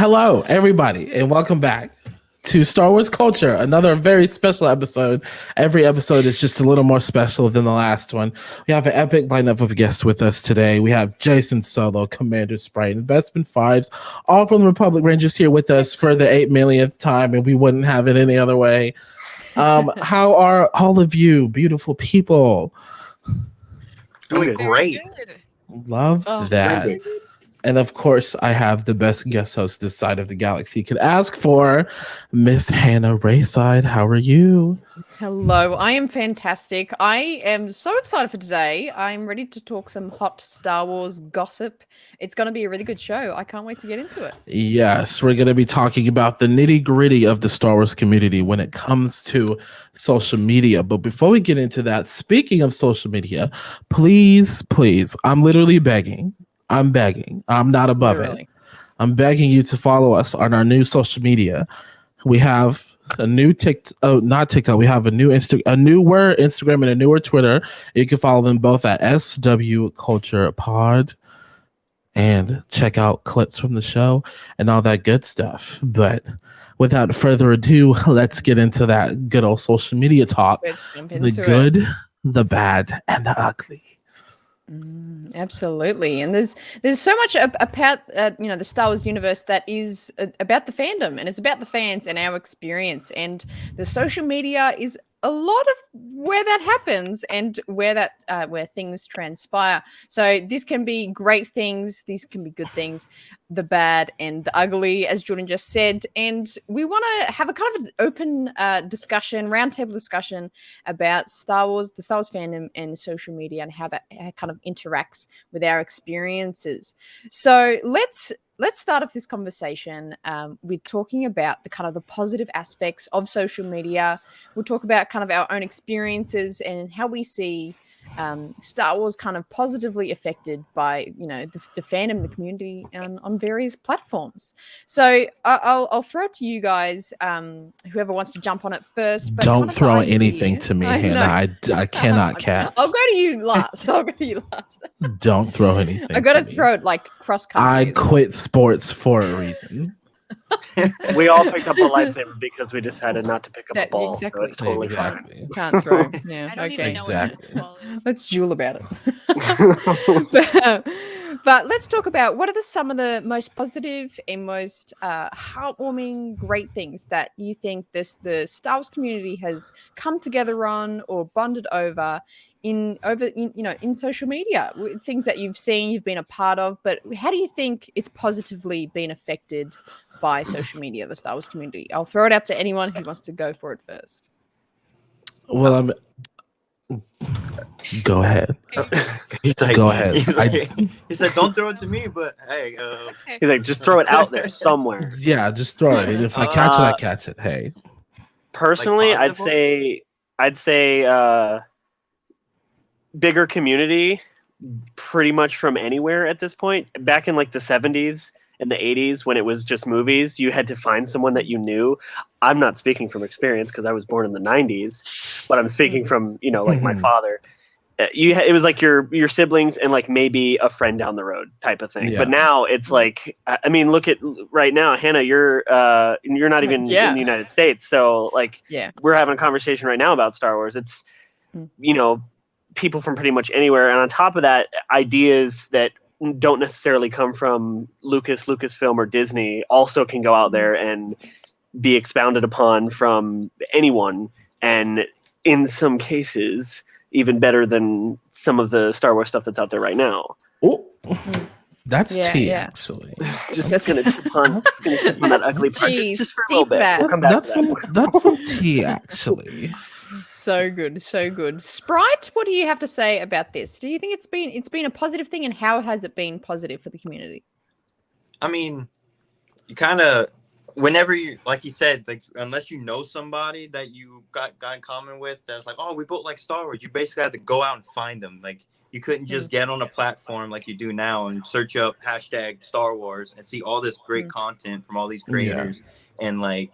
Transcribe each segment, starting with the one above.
Hello, everybody, and welcome back to Star Wars Culture, another very special episode. Every episode is just a little more special than the last one. We have an epic lineup of guests with us today. We have Jason Solo, Commander Sprite, and Bestman Fives, all from the Republic Rangers here with us for the 8 millionth time, and we wouldn't have it any other way. How are all of you beautiful people? Doing great. Love that. Amazing. And of course, I have the best guest host this side of the galaxy could ask for, Miss Hannah Raeside. How are you? Hello, I am fantastic. I am so excited for today. I'm ready to talk some hot Star Wars gossip. It's going to be a really good show. I can't wait to get into it. Yes, we're going to be talking about the nitty gritty of the Star Wars community when it comes to social media. But before we get into that, speaking of social media, please, I'm literally begging. I'm begging. I'm not above it. I'm begging you to follow us on our new social media. We have a new not TikTok. We have a newer Instagram and a newer Twitter. You can follow them both at SW Culture Pod and check out clips from the show and all that good stuff. But without further ado, let's get into that good old social media talk. The good, the bad, and the ugly. Absolutely, and there's so much about the Star Wars universe that is about the fandom, and it's about the fans and our experience, and the social media is a lot of where that happens and where things transpire. So this can be great things, these can be good things, the bad and the ugly, as Jordan just said. And we want to have a kind of an open roundtable discussion about Star Wars, the Star Wars fandom, and social media, and how that kind of interacts with our experiences. So let's start off this conversation with talking about the kind of the positive aspects of social media. We'll talk about kind of our own experiences and how we see Star Wars kind of positively affected by, the fandom, the community on various platforms. So I'll throw it to you guys, whoever wants to jump on it first. But don't throw anything to me, Hannah. I cannot catch. I'll go to you last. Don't throw anything. I got to throw it like cross country. I quit sports for a reason. We all picked up a lightsaber because we decided not to pick up a ball. Exactly. So it's totally fine. Can't throw. Yeah. I don't even know what Let's duel about it. But let's talk about what are some of the most positive and most heartwarming, great things that you think the Star Wars community has come together on or bonded over in social media, things that you've seen, you've been a part of, but how do you think it's positively been affected by social media, the Star Wars community? I'll throw it out to anyone who wants to go for it first. Well, go ahead. Go ahead. He said, "Don't throw it to me," but hey, he's like, just throw it out there somewhere. Yeah, just throw it. And if I catch it, I catch it. Hey, personally, I'd say bigger community, pretty much from anywhere at this point. Back in like the 70s and the 80s, when it was just movies, you had to find someone that you knew. I'm not speaking from experience because I was born in the 90s, but I'm speaking from, like my father. It was like your siblings and like maybe a friend down the road type of thing. Yeah. But now it's like, I mean, look at right now, Hannah, you're not even in the United States. So like, we're having a conversation right now about Star Wars. It's, people from pretty much anywhere. And on top of that, ideas that don't necessarily come from Lucasfilm or Disney also can go out there and be expounded upon from anyone. And in some cases, even better than some of the Star Wars stuff that's out there right now. Oh, that's tea, actually. Just gonna tip on that ugly part just for a little bit. We'll come back that's some tea, actually. So good. Sprite, what do you have to say about this? Do you think it's been a positive thing, and how has it been positive for the community? I mean, you kind of, whenever you, like you said, like unless you know somebody that you got in common with, that's like, oh, we both like Star Wars. You basically had to go out and find them. Like you couldn't just get on a platform like you do now and search up hashtag Star Wars and see all this great content from all these creators and like.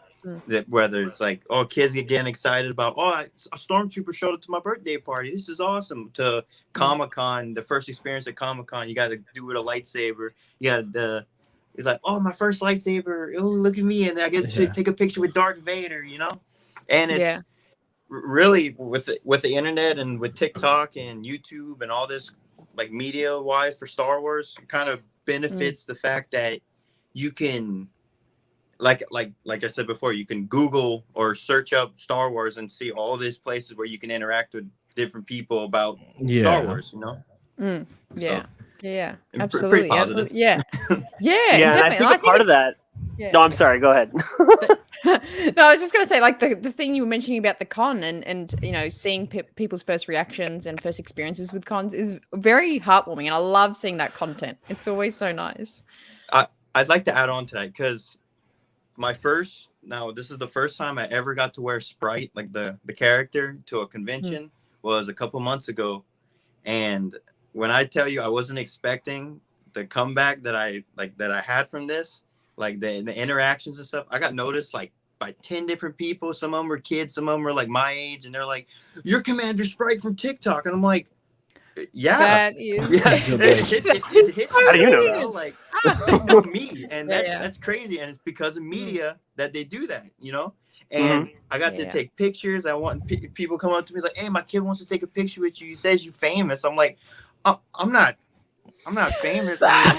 That whether it's like, oh, kids get getting excited about, oh, a stormtrooper showed up to my birthday party. This is awesome. To Comic-Con, the first experience at Comic-Con, you got to do with a lightsaber. You got to he's like, oh, my first lightsaber. Oh, look at me, and I get to take a picture with Darth Vader, you know. And it's really with the internet and with TikTok and YouTube and all this like media wise for Star Wars, it kind of benefits the fact that you can like I said before, you can Google or search up Star Wars and see all these places where you can interact with different people about Star Wars, you know. Yeah, absolutely. Yeah, and definitely. I think a part of that. No, I'm sorry. Go ahead. No, I was just going to say, like the thing you were mentioning about the con and you know, seeing people's first reactions and first experiences with cons is very heartwarming, and I love seeing that content. It's always so nice. I'd like to add on to that because this is the first time I ever got to wear Sprite, like the character, to a convention was a couple months ago, and when I tell you I wasn't expecting the comeback that I had from this, like the interactions and stuff, I got noticed like by 10 different people. Some of them were kids, some of them were like my age, and they're like, "You're Commander Sprite from TikTok," and I'm like, "Yeah, that is." Yeah. It hits How do you know that? Like they know me, and that's crazy, and it's because of media that they do that, you know. And I got to take pictures. I want people come up to me like, "Hey, my kid wants to take a picture with you. He says you're famous." I'm like, I'm not famous. I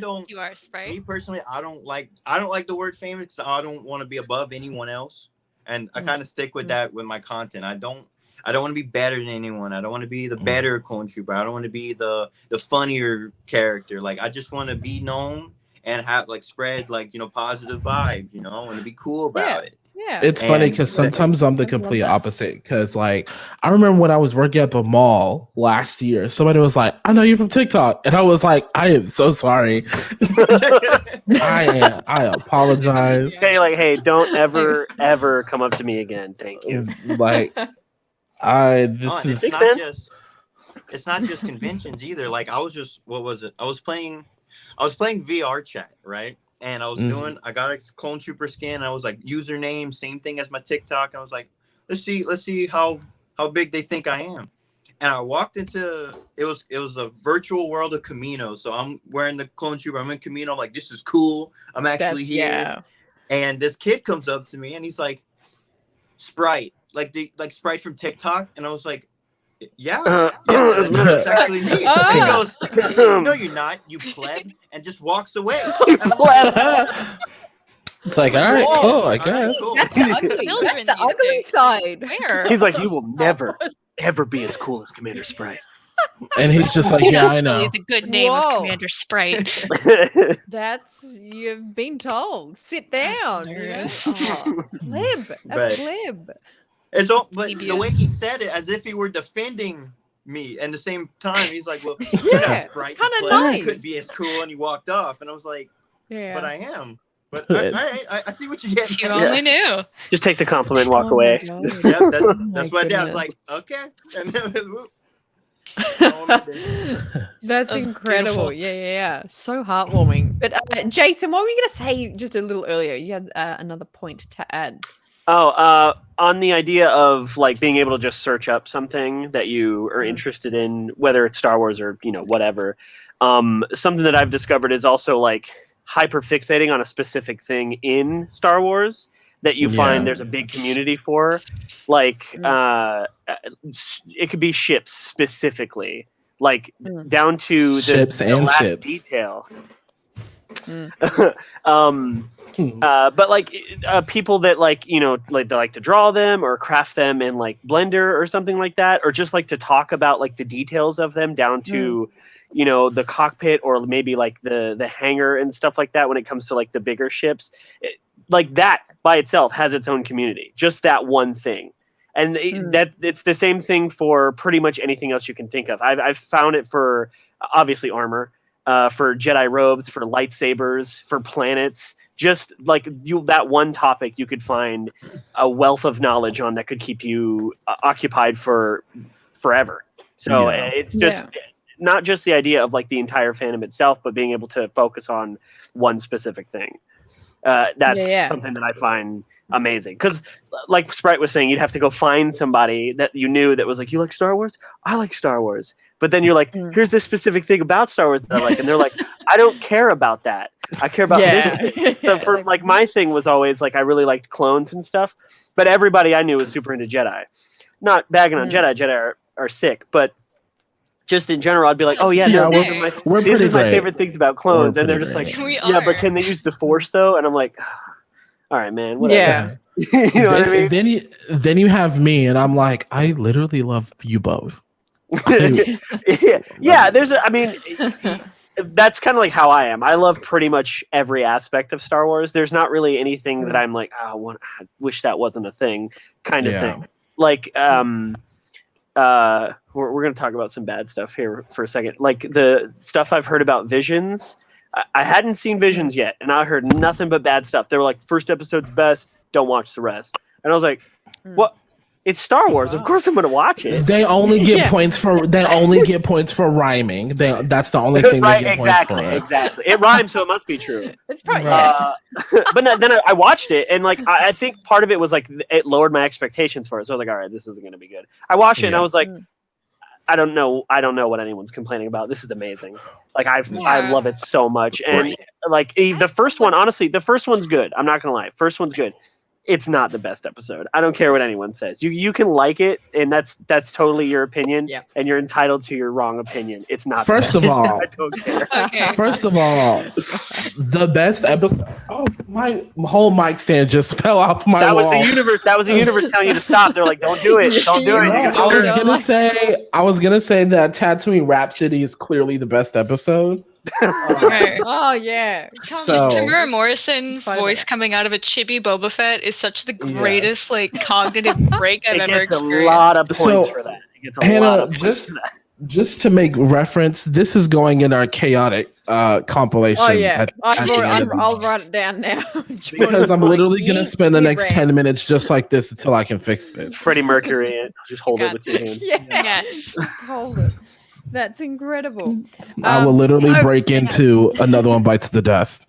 don't. You are Sprite. Me personally, I don't like the word famous because I don't want to be above anyone else, and I kind of stick with that with my content. I don't want to be better than anyone. I don't want to be the better clone trooper. I don't want to be the funnier character. Like I just want to be known and have like spread like, you know, positive vibes. You know, I want to be cool about it. Yeah. It's funny because sometimes I'm the complete opposite. Because like I remember when I was working at the mall last year, somebody was like, "I know you from TikTok," and I was like, "I am so sorry. I apologize." Say like, "Hey, don't ever come up to me again. Thank you." Like it's not just conventions either. Like I was just I was playing VR chat, right? And I got a clone trooper skin. And I was like, username, same thing as my TikTok. I was like, let's see how big they think I am. And I walked into it was a virtual world of Camino. So I'm wearing the clone trooper. I'm in Camino. I'm like, this is cool. I'm actually here. Yeah. And this kid comes up to me and he's like, Sprite, like Sprite from TikTok. And I was like, yeah, that's actually me. And he goes, "No, you're not, you pleb," and just walks away. It's like, all right, cool, I guess. Cool. That's the ugly side. Where? He's like, "You will never, ever be as cool as Commander Sprite." And he's just like, "Yeah, I know." The good name of Commander Sprite. That's, you've been told. Sit down. Pleb. But the way he said it, as if he were defending me, and at the same time, he's like, "Well, yeah, Sprite, kind of nice. Could be as cool," and he walked off, and I was like, "Yeah, but I am." But I see what you're getting. You only knew. Just take the compliment and walk away. Yep, that's what I did. I was like, okay, and then whoop. That's incredible. Beautiful. Yeah. So heartwarming. But Jason, what were you going to say just a little earlier? You had another point to add. Oh, on the idea of like being able to just search up something that you are interested in, whether it's Star Wars or, you know, whatever. Something that I've discovered is also like hyper fixating on a specific thing in Star Wars that you find there's a big community for. Like, it could be ships specifically, like down to the ships and last ships detail. But like people that like, you know, like they like to draw them or craft them in like Blender or something like that, or just like to talk about like the details of them down to you know, the cockpit or maybe like the hangar and stuff like that when it comes to like the bigger ships. Like that by itself has its own community, just that one thing. And that it's the same thing for pretty much anything else you can think of. I've found it for obviously armor, for Jedi robes, for lightsabers, for planets. Just like that one topic, you could find a wealth of knowledge on that could keep you occupied for forever. So it's just not just the idea of like the entire fandom itself, but being able to focus on one specific thing. That's something that I find amazing. Because like Sprite was saying, you'd have to go find somebody that you knew that was like, "You like Star Wars? I like Star Wars." But then you're like, here's this specific thing about Star Wars that I like, and they're like, I don't care about that. I care about this thing. So for like my thing was always like I really liked clones and stuff, but everybody I knew was super into Jedi. Not bagging on Jedi. Jedi are sick, but just in general, I'd be like, oh yeah, no, these are my favorite things about clones, and they're just like, yeah, but can they use the Force though? And I'm like, all right, man, whatever. Yeah. You know what I mean? Then you have me, and I'm like, I literally love you both. Yeah. That's kind of like how I am. I love pretty much every aspect of Star Wars. There's not really anything that I'm like, I wish that wasn't a thing, kind of thing. Like, we're going to talk about some bad stuff here for a second. Like the stuff I've heard about Visions. I hadn't seen Visions yet, and I heard nothing but bad stuff. They were like, first episode's best, don't watch the rest. And I was like, what? It's Star Wars. Of course I'm going to watch it. They only get points for rhyming. That's the only thing they get points for. Exactly. It rhymes, so it must be true. It's probably but then I watched it, and like I think part of it was like it lowered my expectations for it. So I was like, all right, this isn't going to be good. I watched it, and I was like, I don't know what anyone's complaining about. This is amazing. Like I love it so much, and like the first one, honestly, the first one's good. I'm not gonna lie, first one's good. It's not the best episode. I don't care what anyone says. You can like it, and that's totally your opinion, and you're entitled to your wrong opinion. It's not. First of all, I don't care. Okay. First of all, the best episode. Oh, my whole mic stand just fell off my wall. That was the universe telling you to stop. They're like, don't do it. Don't do it. I was gonna say that Tatooine Rhapsody is clearly the best episode. Okay. Oh yeah. Just Tamara Morrison's voice coming out of a chibi Boba Fett is such the greatest like cognitive break I've ever experienced. A lot of points for that. It gets a lot of points for that. Just to make reference, this is going in our chaotic compilation. Oh yeah, I'll write it down now. Because I'm literally going to spend the next 10 minutes just like this until I can fix this. Freddie Mercury, just hold it with your hand. Yes. Just hold it. That's incredible. I will literally break into Another One Bites the Dust.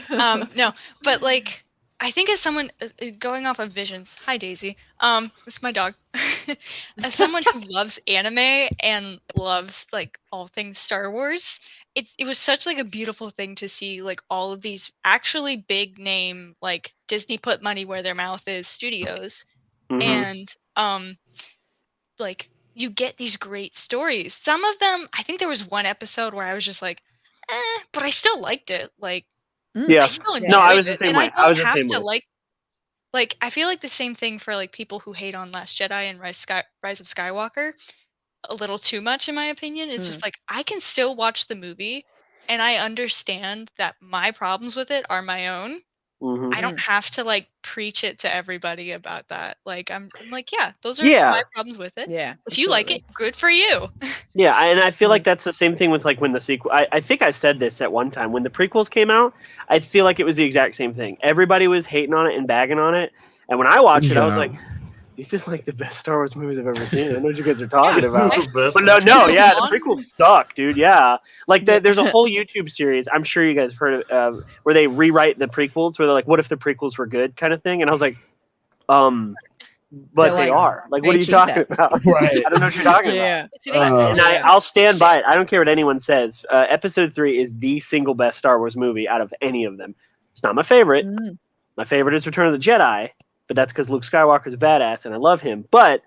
No, but like, I think as someone going off of Visions, hi Daisy, it's my dog. As someone who loves anime and loves like all things Star Wars, it was such like a beautiful thing to see like all of these actually big name like Disney put money where their mouth is studios, and like you get these great stories. Some of them, I think there was one episode where I was just like, but I still liked it. Like, I still enjoyed I was the it. same And way. I I was don't the have same to way. like, I feel like the same thing for like people who hate on Last Jedi and Rise of Skywalker a little too much, in my opinion. It's just like, I can still watch the movie and I understand that my problems with it are my own. I don't have to like preach it to everybody about that. Like I'm like, those are my problems with it. Yeah. If you like it, good for you. Yeah, and I feel like that's the same thing with like when the sequel. I think I said this at one time when the prequels came out. I feel like it was the exact same thing. Everybody was hating on it and bagging on it, and when I watched it, I was like, these are like the best Star Wars movies I've ever seen. I know what you guys are talking about. But the prequels suck, dude. Yeah, like there's a whole YouTube series. I'm sure you guys have heard of where they rewrite the prequels. Where they're like, "What if the prequels were good?" kind of thing. And I was like, but they are. Like, what are you talking about? Right. I don't know what you're talking about. And I'll stand by it. I don't care what anyone says. Episode 3 is the single best Star Wars movie out of any of them. It's not my favorite. My favorite is Return of the Jedi. But that's because Luke Skywalker's a badass and I love him. But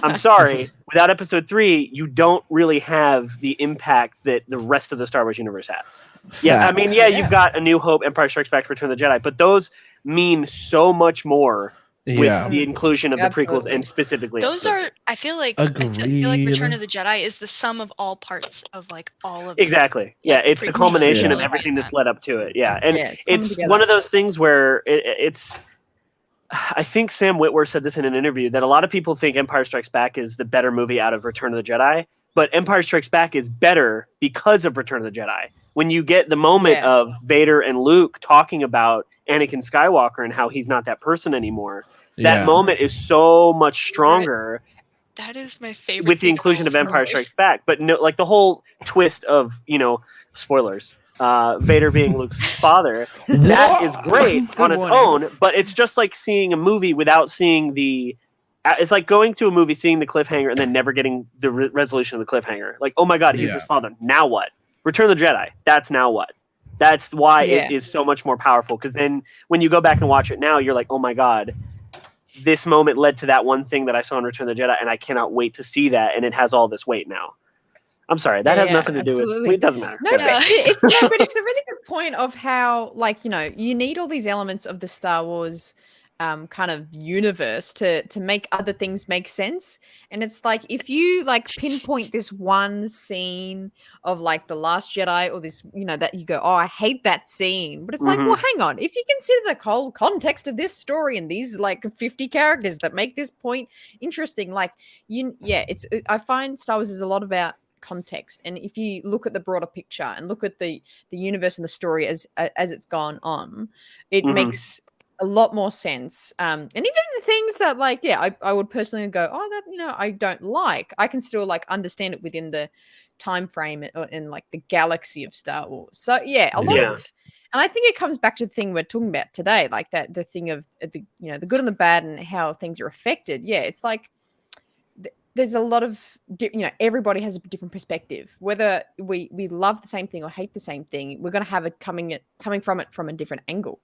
I'm sorry, without episode 3, you don't really have the impact that the rest of the Star Wars universe has. Yeah, I mean, you've got A New Hope, Empire Strikes Back, Return of the Jedi, but those mean so much more with the inclusion of the prequels and specifically those are. I feel like Return of the Jedi is the sum of all parts of like all of exactly. Yeah, it's the culmination of everything that's led up to it. Yeah, and it's one of those things where it's. I think Sam Witwer said this in an interview that a lot of people think Empire Strikes Back is the better movie out of Return of the Jedi, but Empire Strikes Back is better because of Return of the Jedi. When you get the moment of Vader and Luke talking about Anakin Skywalker and how he's not that person anymore, that moment is so much stronger. That is my favorite. With the inclusion of Empire Strikes Back, but no, like the whole twist of spoilers. Vader being Luke's father, that is great on its own, but it's just like seeing a movie without seeing the It's like going to a movie, seeing the cliffhanger, and then never getting the resolution of the cliffhanger. Like, oh my god, he's his father. Now what? Return of the Jedi. That's now what? That's why it is so much more powerful. Because then when you go back and watch it now, you're like, oh my god, this moment led to that one thing that I saw in Return of the Jedi, and I cannot wait to see that, and it has all this weight now. I'm sorry, that has nothing to do with it. Doesn't matter. No, but it's a really good point of how, like, you know, you need all these elements of the Star Wars kind of universe to make other things make sense. And it's like, if you like pinpoint this one scene of like The Last Jedi, or this, you know, that you go, oh, I hate that scene, but it's like, well, hang on, if you consider the whole context of this story and these like 50 characters that make this point interesting, like, I find Star Wars is a lot about context. And if you look at the broader picture and look at the universe and the story as it's gone on, it makes a lot more sense. And even the things that, like, I would personally go, oh, that, you know, I don't like, I can still like understand it within the time frame and like the galaxy of Star Wars. So a lot of, and I think it comes back to the thing we're talking about today, like that the thing of the, you know, the good and the bad and how things are affected. It's like there's a lot of, you know, everybody has a different perspective. Whether we love the same thing or hate the same thing, we're going to have it coming from it from a different angle.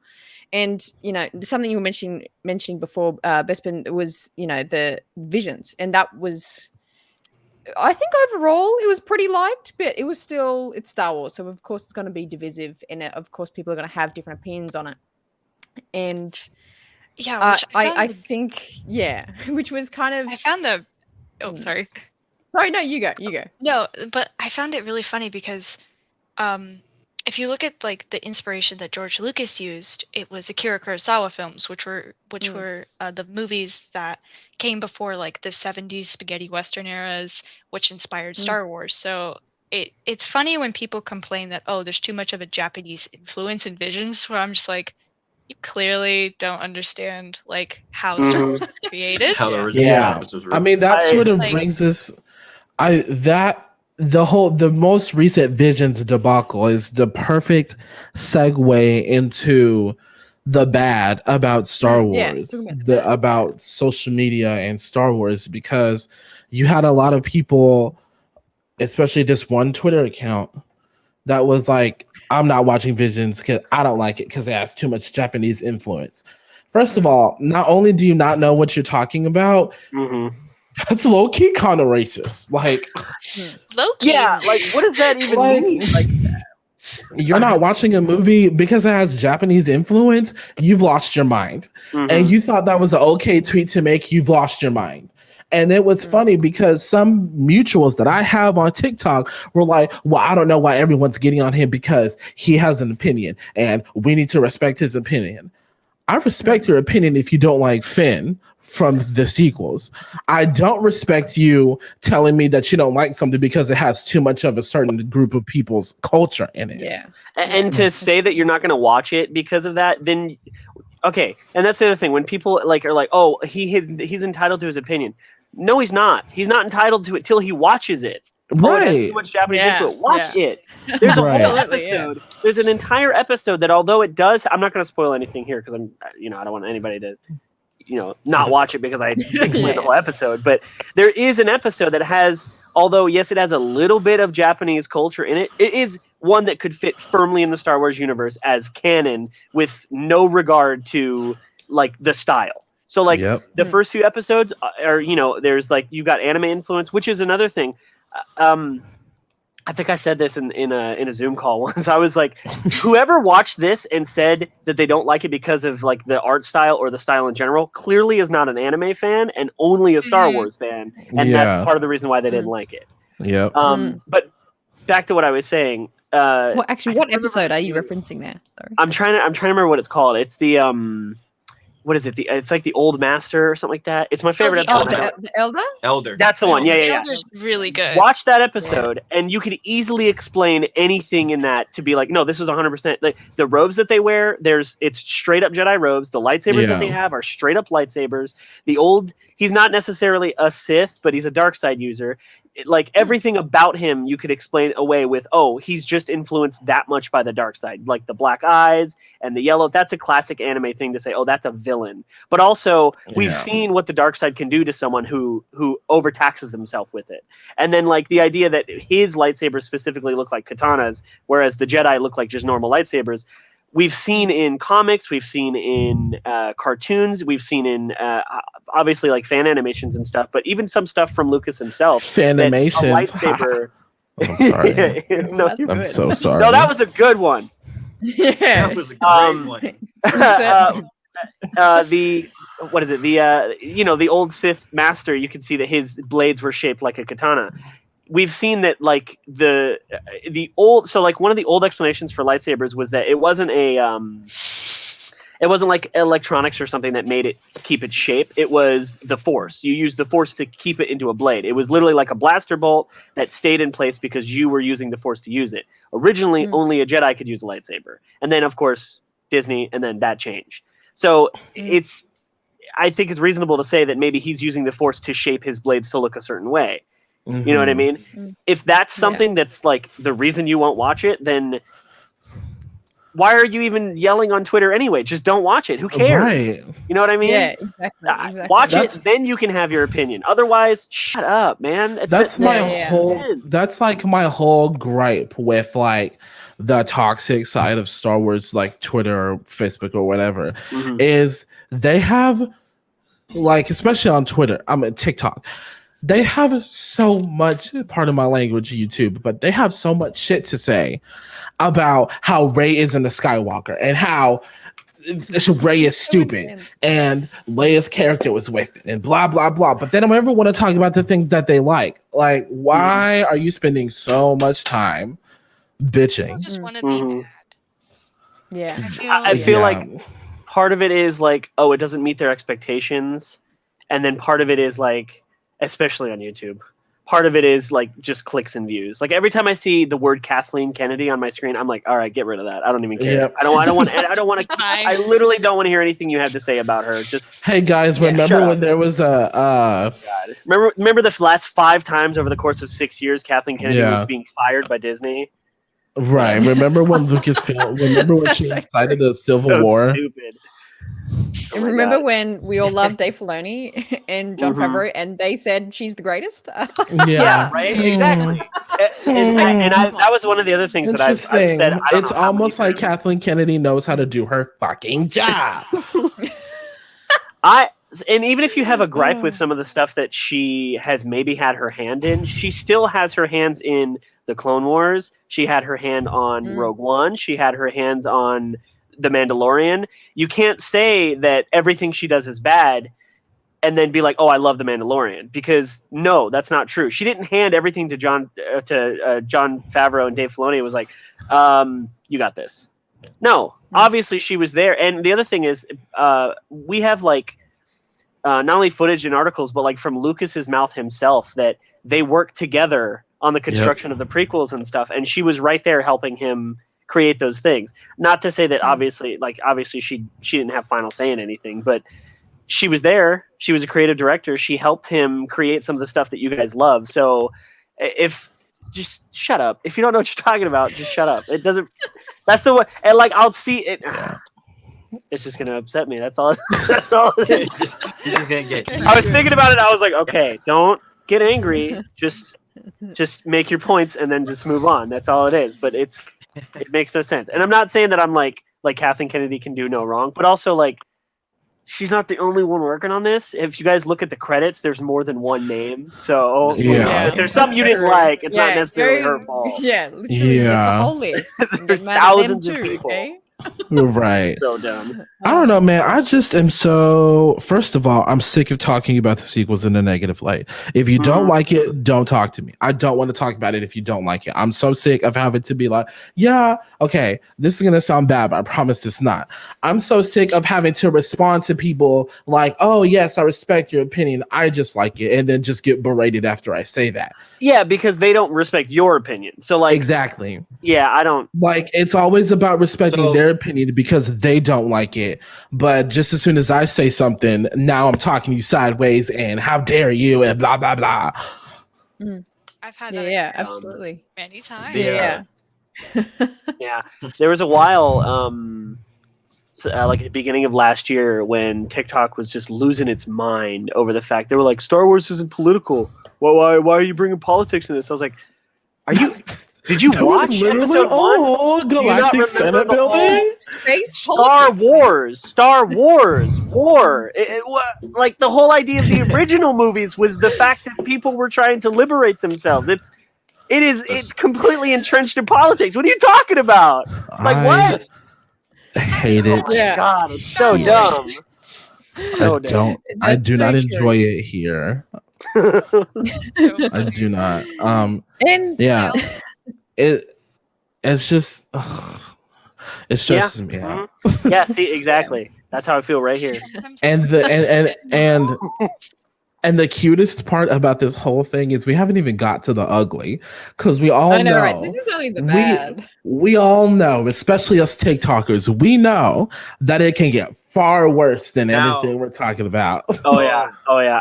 And, you know, something you were mentioning before, Bespin, was, you know, the visions. And that was, I think overall it was pretty liked, but it was still, it's Star Wars. So, of course, it's going to be divisive. And, of course, people are going to have different opinions on it. And I think, which was kind of... I found the... Oh, sorry. Sorry, no, you go. No, but I found it really funny because if you look at like the inspiration that George Lucas used, it was Akira Kurosawa films, which were the movies that came before like the 70s spaghetti western eras, which inspired Star Wars. So it's funny when people complain that, oh, there's too much of a Japanese influence in Visions, where I'm just like, you clearly don't understand like how Star Wars was created. How the original was I mean, that sort of brings us. The most recent Visions debacle is the perfect segue into the bad about Star Wars, about social media and Star Wars, because you had a lot of people, especially this one Twitter account, that was like, I'm not watching Visions because I don't like it because it has too much Japanese influence. First of all, not only do you not know what you're talking about, that's low-key kind of racist. Like, low-key? Yeah, like, what does that even mean? Like, you're not watching a movie because it has Japanese influence, you've lost your mind. And you thought that was an okay tweet to make, you've lost your mind. And it was funny because some mutuals that I have on TikTok were like, well, I don't know why everyone's getting on him because he has an opinion and we need to respect his opinion. I respect your opinion if you don't like Finn from the sequels. I don't respect you telling me that you don't like something because it has too much of a certain group of people's culture in it. And to say that you're not going to watch it because of that, then... Okay, and that's the other thing. When people like are like, oh, he's entitled to his opinion. No, he's not. He's not entitled to it till he watches it. Oh, it has too much Japanese influence. Watch it. There's a whole episode. There's an entire episode that, although it does, I'm not going to spoil anything here because I don't want anybody to, not watch it because I explained the whole episode. But there is an episode that has, although yes, it has a little bit of Japanese culture in it. It is one that could fit firmly in the Star Wars universe as canon with no regard to like the style. So like the first few episodes are, there's like, you got anime influence, which is another thing. I think I said this in a Zoom call once. I was like, whoever watched this and said that they don't like it because of like the art style or the style in general, clearly is not an anime fan and only a Star Wars fan. And that's part of the reason why they didn't like it. But back to what I was saying. Well, actually, what episode are you referencing there? Sorry. I'm trying to remember what it's called. It's the what is it? It's like the Old Master or something like that. It's my favorite episode. The Elder? Elder. That's the one. Yeah. Elder's really good. Watch that episode, and you could easily explain anything in that to be like, no, this is 100%. Like the robes that they wear, it's straight up Jedi robes. The lightsabers that they have are straight up lightsabers. He's not necessarily a Sith, but he's a dark side user. Like everything about him you could explain away with, oh, he's just influenced that much by the dark side, like the black eyes and the yellow. That's a classic anime thing to say, oh, that's a villain villain. But also, we've Yeah. seen what the dark side can do to someone who overtaxes themselves with it. And then like the idea that his lightsabers specifically look like katanas, whereas the Jedi look like just normal lightsabers. We've seen in comics, we've seen in cartoons, we've seen in obviously like fan animations and stuff, but even some stuff from Lucas himself. Fanimations. That a lightsaber. I'm sorry. No, That's you- I'm good. so sorry. no, that was a good one. Yeah. That was a great Um, one. The what is it? The the old Sith master. You can see that his blades were shaped like a katana. We've seen that like the old. So like one of the old explanations for lightsabers was that it wasn't like electronics or something that made it keep its shape. It was the Force. You used the Force to keep it into a blade. It was literally like a blaster bolt that stayed in place because you were using the Force to use it. Originally, only a Jedi could use a lightsaber, and then of course Disney, and then that changed. So I think it's reasonable to say that maybe he's using the Force to shape his blades to look a certain way. Mhm. You know what I mean? Mm. If that's something that's like the reason you won't watch it, then why are you even yelling on Twitter anyway? Just don't watch it. Who cares? Right. You know what I mean? Yeah, exactly. Watch That's- it, then you can have your opinion. Otherwise, shut up, man. That's my Yeah. whole. That's like my whole gripe with like the toxic side of Star Wars, like Twitter or Facebook or whatever, Mhm. is they have like, especially on Twitter, TikTok. They have so much, pardon my language, YouTube, but they have so much shit to say about how Rey isn't a Skywalker and how Rey is stupid and Leia's character was wasted and blah, blah, blah. But they don't ever want to talk about the things that they like. Like, why are you spending so much time I bitching? just want to Mhm. be bad. Yeah. I feel I feel Yeah. like part of it is like, oh, it doesn't meet their expectations. And then part of it is like, especially on YouTube, part of it is like just clicks and views. Like every time I see the word Kathleen Kennedy on my screen, I'm like, all right, get rid of that. I don't even care. Yep. I don't want I literally don't want to hear anything you have to say about her. Just Hey guys, Yeah, remember shut when up. there was a remember the last 5 times over the course of 6 years Kathleen Kennedy Yeah. was being fired by Disney? right? Remember when Lucasfilm? Remember when she So incited the Civil So War? stupid. Oh And my remember God. when we all loved Dave Filoni and Jon Mhm. Favreau, and they said she's the greatest? Yeah, right. Exactly. That was one of the other things that I've Interesting. said. I don't It's know how almost many like Kathleen Kennedy knows how to do her fucking job. And even if you have a gripe with some of the stuff that she has maybe had her hand in, she still has her hands in the Clone Wars. She had her hand on Rogue One. She had her hands on The Mandalorian. You can't say that everything she does is bad and then be like, "Oh, I love The Mandalorian," because no, that's not true. She didn't hand everything to John Favreau and Dave Filoni. It was like, "You got this." No, obviously she was there. And the other thing is, we have like not only footage and articles, but like from Lucas's mouth himself that they worked together on the construction of the prequels and stuff. And she was right there helping him create those things. Not to say that obviously she didn't have final say in anything, but she was there. She was a creative director. She helped him create some of the stuff that you guys love. So just shut up. If you don't know what you're talking about, just shut up. It doesn't. That's the way. And like I'll see it. It's just gonna upset me. That's all. That's all it is. You're just gonna get. I was thinking about it. I was like, okay, don't get angry. Just make your points and then just move on. That's all it is. But it makes no sense. And I'm not saying that I'm like Kathleen Kennedy can do no wrong, but also like she's not the only one working on this. If you guys look at the credits, there's more than one name. So Yeah. if there's something you didn't true. like, it's not Yeah, necessarily very- her fault. Yeah, literally get Yeah. the whole list. There's Get mad at them thousands of too, people. okay? Right. So dumb. I don't know, man. I just am so. First of all, I'm sick of talking about the sequels in a negative light. If you don't like it, don't talk to me. I don't want to talk about it if you don't like it. I'm so sick of having to be like, yeah, okay, this is gonna sound bad, but I promise it's not. I'm so sick of having to respond to people like, oh yes, I respect your opinion. I just like it, and then just get berated after I say that. Yeah, because they don't respect your opinion. So like, Exactly. yeah, I don't. Like it's always about respecting So- their opinion because they don't like it. But just as soon as I say something, now I'm talking to you sideways and how dare you and blah blah blah. I've had Yeah, that yeah, experience absolutely. many times. Yeah. Yeah. Yeah, there was a while. like at the beginning of last year when TikTok was just losing its mind over the fact they were like, Star Wars isn't political. Why are you bringing politics in this? I was like, did you That was watch literally- episode 1? Oh, Do you not Galactic remember Senate the whole building? Space Star politics. Wars, war. Like the whole idea of the original movies was the fact that people were trying to liberate themselves. It's completely entrenched in politics. What are you talking about? Like what? I hate it. Oh my Yeah. god, it's so Yeah. dumb. So dumb. I That's do not so enjoy true. it here. I do not. And Yeah. It's just it stresses me out. Yeah, see, exactly. That's how I feel right here. And the cutest part about this whole thing is we haven't even got to the ugly, because we all I know, know, right? This is only the bad. we all know, especially us TikTokers, we know that it can get far worse than Now- anything we're talking about. Oh yeah.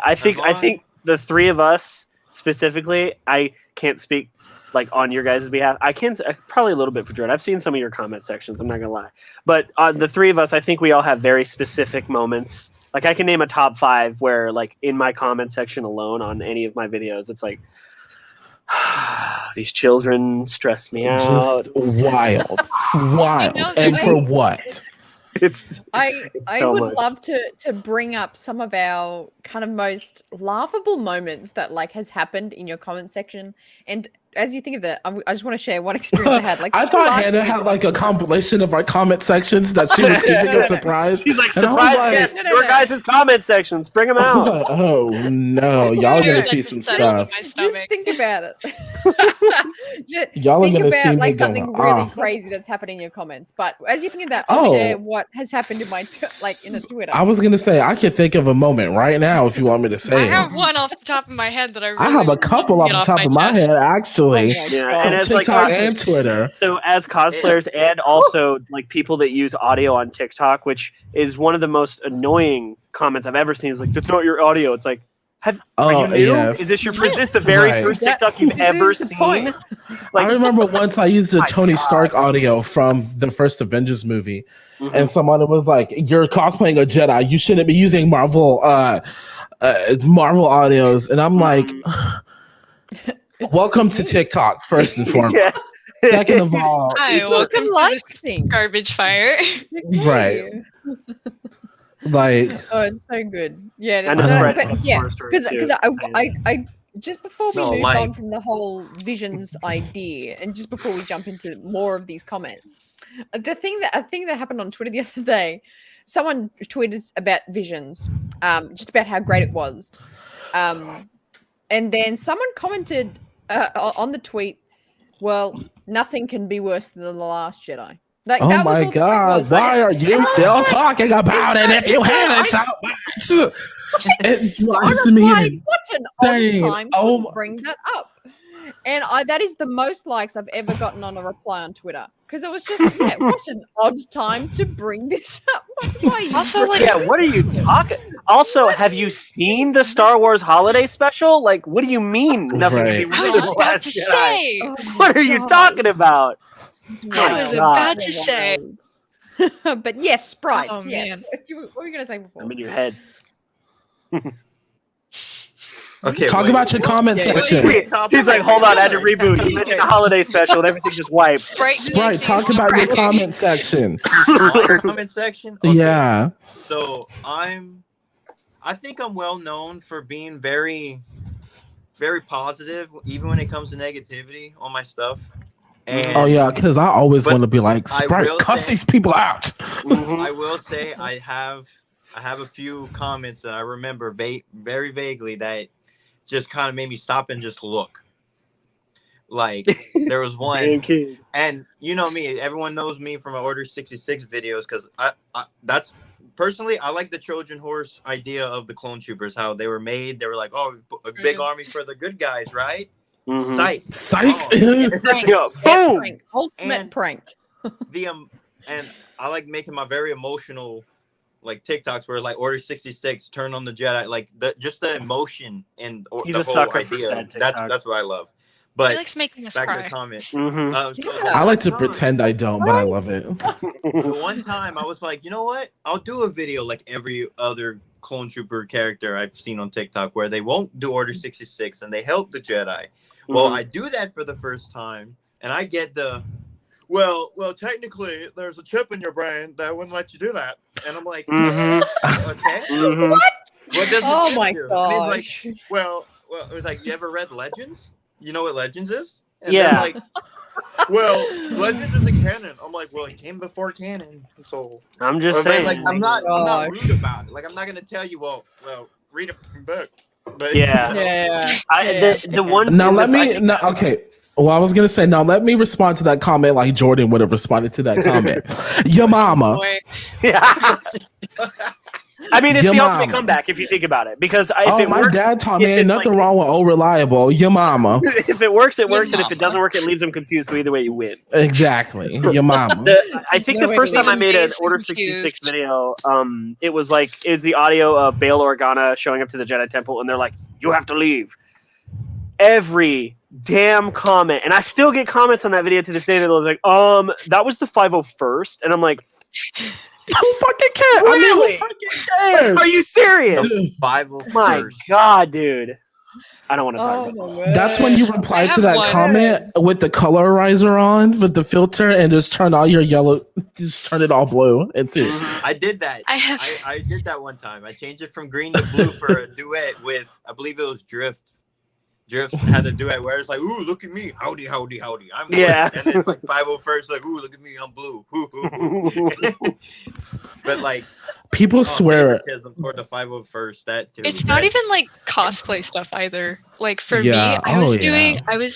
I think Yvonne? the three of us specifically, I can't speak like on your guys' behalf. I can probably a little bit for Jordan. I've seen some of your comment sections, I'm not gonna lie. But on the three of us, I think we all have very specific moments. Like I can name a top 5 where like in my comment section alone on any of my videos, it's like these children stress me out. Just wild. And for what? I so would much. love to bring up some of our kind of most laughable moments that like has happened in your comment section. And as you think of that, I just want to share one experience I had. Like I thought Hannah had like a compilation of our comment sections that she was keeping a surprise. She's like, And I was surprise like- guest, No, no, your no. guys' comment sections, bring them I was out. like, oh no, y'all are gonna see some stuff. Just think about it. Just Y'all are think gonna about see me like go something really off. crazy that's happening in your comments. But as you think of that, I'll Oh. share what has happened in my like in the Twitter. I was gonna say I could think of a moment right now if you want me to I say it. have one off the top of my head that I really I have a couple off get the top my of my chest. head actually. Oh my Yeah, God. and as like TikTok and Twitter. so as cosplayers and also like people that use audio on TikTok, which is one of the most annoying comments I've ever seen, is like, that's not your audio. It's like, are you new? yes. Is this the very Right. first Is that- TikTok you've this ever is the seen? point. Like, I remember once I used the My Tony God. Stark audio from the first Avengers movie, Mhm. and someone was like, "You're cosplaying a Jedi. You shouldn't be using Marvel audios." And I'm like, It's "Welcome so to mean. TikTok, first and foremost. yes. Second of all, Hi, People welcome can to like this things. garbage fire. Good for Right. you. like, Oh, it's so good. Yeah, And the no, spread but test yeah, horror stories, because too. I just before we No, move like- on from the whole visions idea, and just before we jump into more of these comments, a thing that happened on Twitter the other day, someone tweeted about visions, just about how great it was, and then someone commented on the tweet, "Well, nothing can be worse than the Last Jedi." Like, oh that was my all the tweet God, was. why are And I you was still like, talking about it if you so haven't so much? It So I drives me replied, what an odd insane. time Oh to my- bring that up. And that is the most likes I've ever gotten on a reply on Twitter. Because it was just, yeah, what an odd time to bring this up. Why Also, like, Yeah, what are you talking? Also, have you seen the Star Wars holiday special? Like, what do you mean nothing Right. can be I was worse than about Last to Jedi? say. Oh my What are you God. talking about? It's I was wild. about to say. But yes, Sprite. Oh, yes. man. What were you going to say before? I'm in your head. Okay, Talk wait. about your comment Yeah, section. wait. He's like, hold on, I had to reboot. You mentioned the holiday special and everything just wiped. Sprite, talk about your comment section. My comment section. Okay. Yeah. So I think I'm well known for being very, very positive, even when it comes to negativity on my stuff. And Oh yeah, because I always But want to be like, I Sprite, will cuss say- these people out. Mhm. I will say I have a few comments that I remember very vaguely that just kind of made me stop and just look. Like there was Damn one, kid. and you know me, everyone knows me from my Order 66 videos because I that's personally I like the Trojan horse idea of the clone troopers, how they were made. They were like, oh, a big army for the good guys, right? Mhm. Psych. Psych. Prank. Yo, Yeah, boom! prank. Ultimate And- prank. And I like making my very emotional like TikToks where like Order 66, turn on the Jedi, like just the emotion and He's the a whole sucker for idea. sad That's TikTok. what I love. But He likes making us back to cry. the comment. Mhm. I like to one time- pretend I don't, but I love it. The one time I was like, you know what? I'll do a video like every other clone trooper character I've seen on TikTok where they won't do Order 66 and they help the Jedi. Well, Mhm. I do that for the first time, and I get the well, technically, there's a chip in your brain that wouldn't let you do that, and I'm like, Mhm. okay, Mhm. what does the Oh chip my do? And he's like, gosh. well, it was like, you ever read Legends? You know what Legends is? And Yeah. they're like, well, Legends isn't canon. I'm like, well, it came before canon, so. I'm just But, saying. like, I'm not Gosh. rude about it. Like, I'm not gonna tell you, well, read a fucking book. But Yeah. you know, Yeah. The one. Now let I me. think- No, okay. Well, I was gonna say now. Let me respond to that comment like Jordan would have responded to that comment. Your mama. Boy. Yeah. I mean, it's Your the ultimate mama. comeback if you think about it. Because if Oh, it my works, dad taught me if ain't it's nothing like- wrong with "Oh Reliable." Your mama. if it works, it Your works, and if it mama. doesn't work, it leaves them confused. So either way, you win. Exactly. Your mama. I think no the way first to time I leave made an them Order confused. 66 video, it was the audio of Bail Organa showing up to the Jedi Temple, and they're like, "You have to leave." Every damn comment, and I still get comments on that video to this day that are like, that was the 501st, and I'm like, Who fucking cares? I mean, Really? who fucking cares? are you serious? the Bible My first. God, dude. I don't want to talk Oh about my it. word. That's when you I reply to have that one. comment with the colorizer on, with the filter, and just turn all your yellow, just turn it all blue. It's it. Mhm. I did that. I have. I did that one time. I changed it from green to blue for a duet with, I believe it was Drift. Drift had a duet where it's like, ooh, look at me, howdy, howdy, howdy, I'm blue. Yeah. And then it's like 501st, like, ooh, look at me, I'm blue. But like, People swear. favoritism toward the 501st, that too. It's not even like cosplay stuff either. Like for Yeah. me, Oh,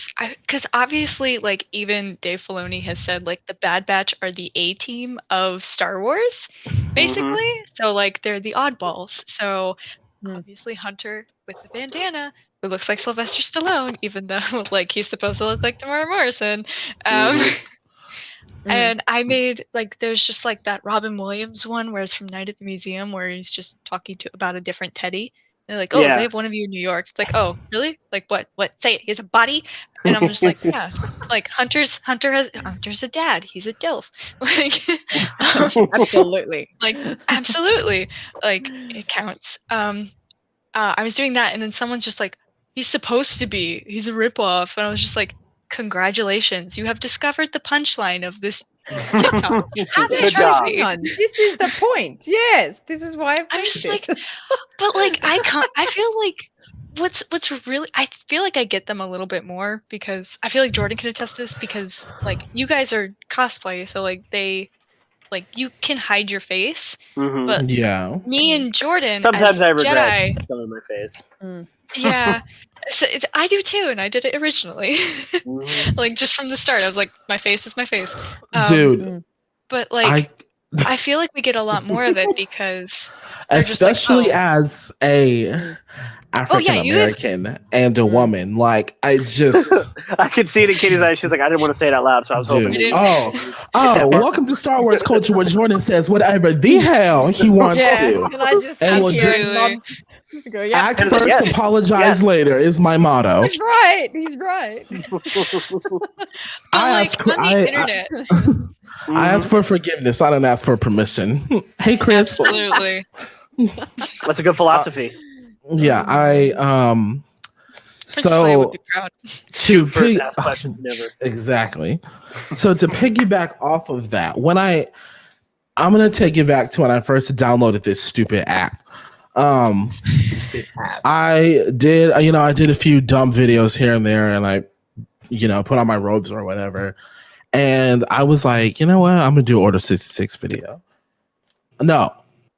because obviously, like even Dave Filoni has said, like the Bad Batch are the A team of Star Wars, basically. So like they're the oddballs. So Hmm. obviously Hunter with the bandana, who looks like Sylvester Stallone, even though like he's supposed to look like Tamara Morrison. And I made like there's just like that Robin Williams one where it's from Night at the Museum where he's just talking about a different Teddy. They're like, oh, Yeah. they have one of you in New York. It's like, oh, really? Like what? What? Say it. He has a body. And I'm just like, yeah. Like Hunter's a dad. He's a DILF. Absolutely. Like absolutely. Like it counts. I was doing that and then someone's just like, he's a ripoff. And I was just like, congratulations, you have discovered the punchline of this TikTok. Have Good a job. trophy. Hang on. This is the point. Yes. This is why I've I'm made just this. like, but like I feel like what's really I feel like I get them a little bit more because I feel like Jordan can attest to this because like you guys are cosplay, so like they like you can hide your face, Mhm. but Yeah. me and Jordan Sometimes as I regret Jedi, showing my face. yeah, so I do too, and I did it originally, Mhm. like just from the start. I was like, my face is my face, Dude, but like I feel like we get a lot more of it because they're just like, especially oh. as a African you- American and a woman, like I just I could see it in Katie's eyes. She's like, I didn't want to say it out loud, so I was hoping. dude. didn't- Welcome to Star Wars culture where Jordan says whatever the hell he wants to. And I just And sit we'll here do- and nod. Go, yeah. Act And- first, yes. apologize Yes. later is my motto. He's right. He's right. But I like ask- on the I- internet, I ask for forgiveness. I don't ask for permission. Hey, Chris. absolutely. That's a good philosophy. Yeah, Princess Leia would so be proud. to First pig- ask questions never. exactly. So to piggyback off of that, I'm gonna take you back to when I first downloaded this stupid app. I did a few dumb videos here and there, and I, put on my robes or whatever. And I was like, you know what? I'm gonna do Order 66 video. No.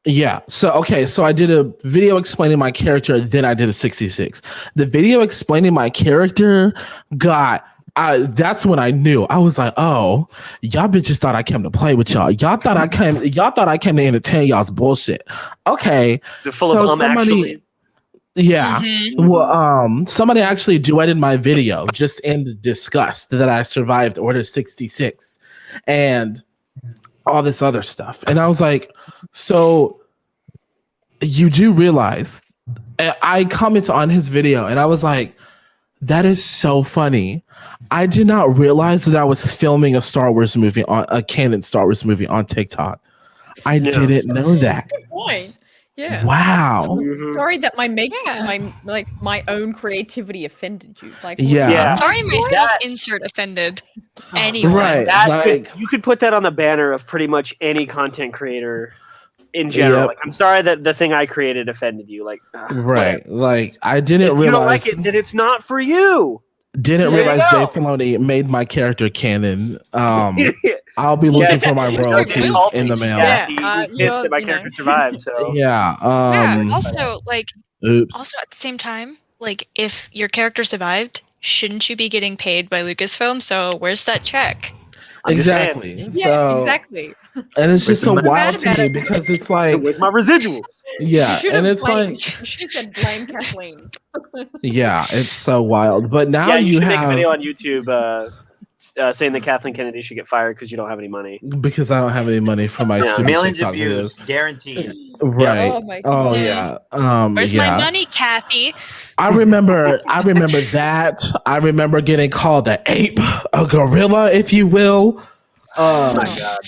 Yeah. So I did a video explaining my character, then I did a 66. The video explaining my character that's when I knew. I was like, oh, y'all bitches thought I came to play with y'all. Y'all thought I came to entertain y'all's bullshit. Okay. Is it full So of somebody- actuallys? Yeah. Mhm. Well, somebody actually duetted my video just in disgust that I survived Order 66 and all this other stuff. And I was like, so you do realize I commented on his video and I was like, that is so funny I did not realize that I was filming a Star Wars movie on a canon Star Wars movie on TikTok. I didn't know that. Good point. Yeah. Wow. Mhm. Sorry that Yeah. my own creativity offended you. Like, Yeah. Yeah. Sorry, myself. That- Insert offended. Anyone. Right. That Like, you could put that on the banner of pretty much any content creator in general. Yep. Like, I'm sorry that the thing I created offended you. Like, right. Like, I if didn't you don't realize. like it, then it's not for you. Didn't There you realize go. Dave Filoni made my character canon. I'll be looking for my Yeah. royalties Yeah. in the mail. Yeah. He pissed you're- that my you know. character survived. So Yeah. Yeah. Also, like, Oops. also at the same time, like, if your character survived, shouldn't you be getting paid by Lucasfilm? So where's that check? I'm just saying. Exactly. Yeah, So, exactly. and it's just so Where's the wild money? to me because it's like, Where's my residuals? yeah, You should and have it's blamed, like, you should have said blame Kathleen. yeah, it's so wild. But now Yeah, you you should make a video have on YouTube saying that Kathleen Kennedy should get fired because you don't have any money. because I don't have any money for my Yeah. stupid Millions TikTok of views, videos. guaranteed. Right. Oh my Oh God. yeah. Where's yeah. my money, Kathy? I remember that. I remember getting called an ape, a gorilla, if you will. Oh my god.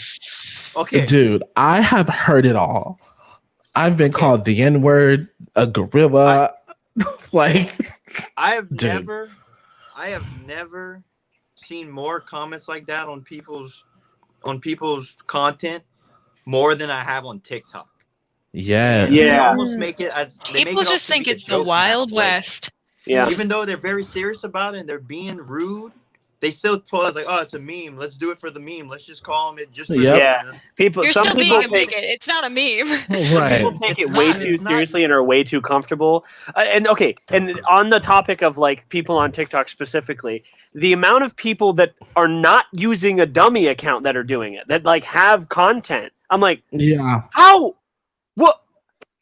Okay, Dude, I have heard it all. I've been called the N-word, a gorilla. Like, I have Dude. never seen more comments like that on people's content more than I have on TikTok. yeah. They Yeah. almost make it as they make People it out just to be think a it's the joke now. Wild Like, West. Yeah. even though they're very serious about it and they're being rude, they still pull us like, oh, it's a meme. Let's do it for the meme. Let's just call them it just for Yep. Yeah. People. You're some still people being a take. bigot. It's not a meme. Right. People take It's it way not- too it's not- seriously and are way too comfortable. And on the topic of like people on TikTok specifically, the amount of people that are not using a dummy account that are doing it, that like have content, I'm like, Yeah. how? What?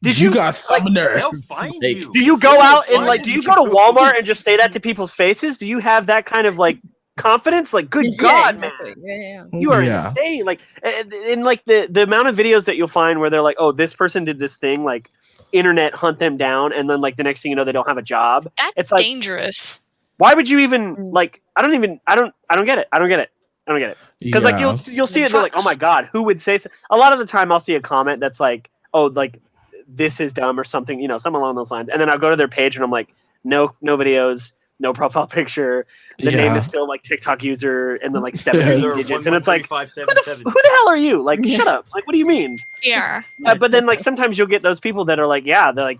Did you? got some nerve? They'll find Like, you. Do you go out and Find like? Do you you. go to Walmart and just say that to people's faces? Do you have that kind of like confidence? Like, good God, exactly. man. Yeah. You are Yeah. insane. Like, and like the amount of videos that you'll find where they're like, "Oh, this person did this thing," like, internet hunt them down, and then like the next thing you know, they don't have a job. That's It's like, dangerous. why would you even like? I don't get it. Because like you'll see it, they're like, "Oh my God, who would say so?" A lot of the time, I'll see a comment that's like, "Oh, like this is dumb" or something, something along those lines, and then I'll go to their page and I'm like, "No videos." No profile picture. The name is still like TikTok user and then like 17 digits. And it's like, who the hell are you? Like, shut up. Like, what do you mean? Yeah. But then like sometimes you'll get those people that are like, yeah, they're like,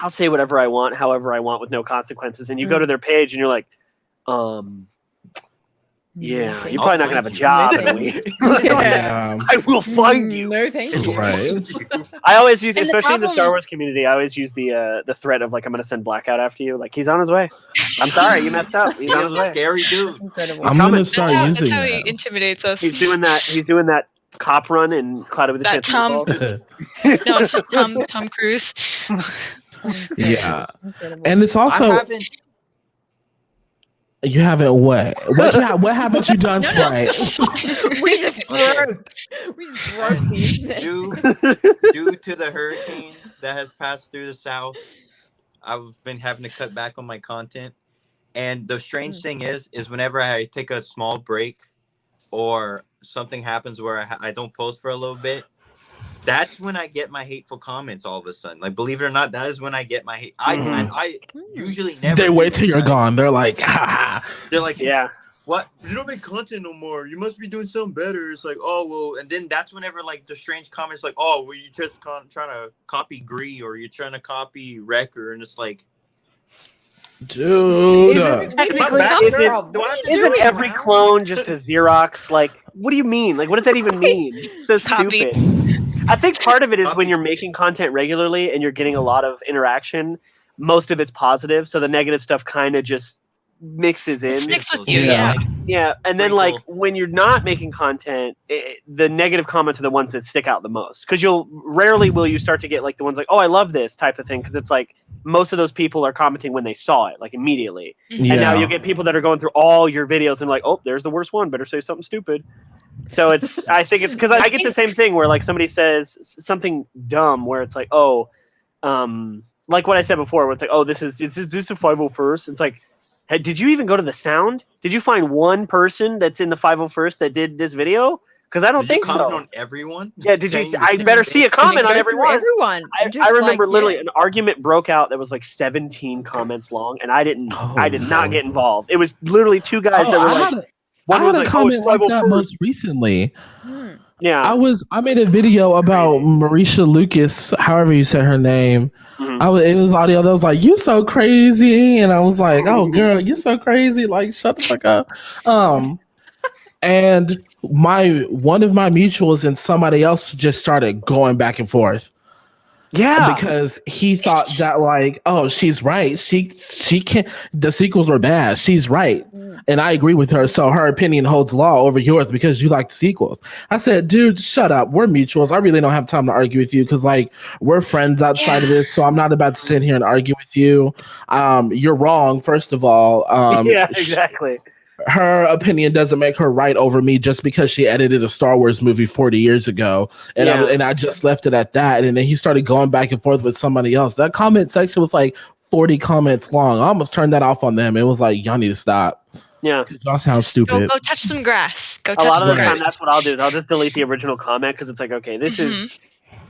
I'll say whatever I want, however I want with no consequences. And you go to their page and you're like, yeah, you're probably not gonna have a job in a week. Yeah. I will find you. No, thank you. Right. I always use, And the especially in the problem- Star Wars community, I always use the threat of like, I'm gonna send Blackout after you. Like, he's on his way. I'm sorry, you messed up. He's on his way. Scary dude. That's incredible. I'm coming. gonna start That's using how he that. intimidates us. He's doing that cop run in Cloud with the That Chance of Tom- Meatballs. No, it's just Tom Cruise. Yeah. Incredible. And it's I also haven't. you haven't what? What haven't you done, Sprite? we just broke the internet. Due to the hurricane that has passed through the South, I've been having to cut back on my content. And the strange thing is whenever I take a small break or something happens where I don't post for a little bit, that's when I get my hateful comments all of a sudden. Like, believe it or not, that is when I get my hate. I usually never. They do wait that, till you're right? gone. They're like, ha. They're like, Yeah. what? You don't make content no more. You must be doing something better. It's like, oh, well. And then that's whenever, like, the strange comments like, oh, well, you just trying to copy Gree or you're trying to copy Wrecker. And it's like, Dude. Technically, back isn't- there? Do I have to Isn't turn every around? clone just a Xerox? Like, what do you mean? Like, what does that even mean? It's so Copy. stupid. I think part of it is when you're making content regularly and you're getting a lot of interaction, most of it's positive. So the negative stuff kind of just mixes in. It sticks with you, Yeah. yeah. Yeah, and then like Sprinkle. when you're not making content, the negative comments are the ones that stick out the most because you'll rarely will you start to get like the ones like, oh, I love this type of thing because it's like most of those people are commenting when they saw it, like immediately. Yeah. And now you'll get people that are going through all your videos and like, oh, there's the worst one. Better say something stupid. So it's, I think it's because I get the same thing where like somebody says something dumb where it's like, oh, like what I said before, where it's like, oh, this is a 501st. It's like, Did you even go to the sound? Did you find one person that's in the 501st that did this video? Because I don't Did think you comment so. on everyone? Yeah, did you? Saying the I same better thing? see a comment on Go through everyone. everyone. I remember literally an argument broke out that was like 17 comments long, and I did not get involved. It was literally two guys that were like, one I was had a like, comment "Oh, like it's that 501st." most recently. Yeah, I made a video about Marisha Lucas, however you say her name. Mhm. It was audio that was like, "You so crazy," and I was like, "Oh girl, you so crazy!" Like, shut the fuck up. And one of my mutuals and somebody else just started going back and forth. Yeah, because he thought that like, oh, she's right. She can't. The sequels were bad. She's right, and I agree with her. So her opinion holds law over yours because you like the sequels. I said, dude, shut up. We're mutuals. I really don't have time to argue with you because like we're friends outside of this. So I'm not about to sit here and argue with you. You're wrong. First of all, yeah, exactly. Her opinion doesn't make her right over me just because she edited a Star Wars movie 40 years ago. And I just left it at that. And then he started going back and forth with somebody else. That comment section was like 40 comments long. I almost turned that off on them. It was like, y'all need to stop. Yeah. Y'all sound stupid. Go touch some grass. Go A touch lot of some the time, grass. that's what I'll do. Is I'll just delete the original comment because it's like, okay, this is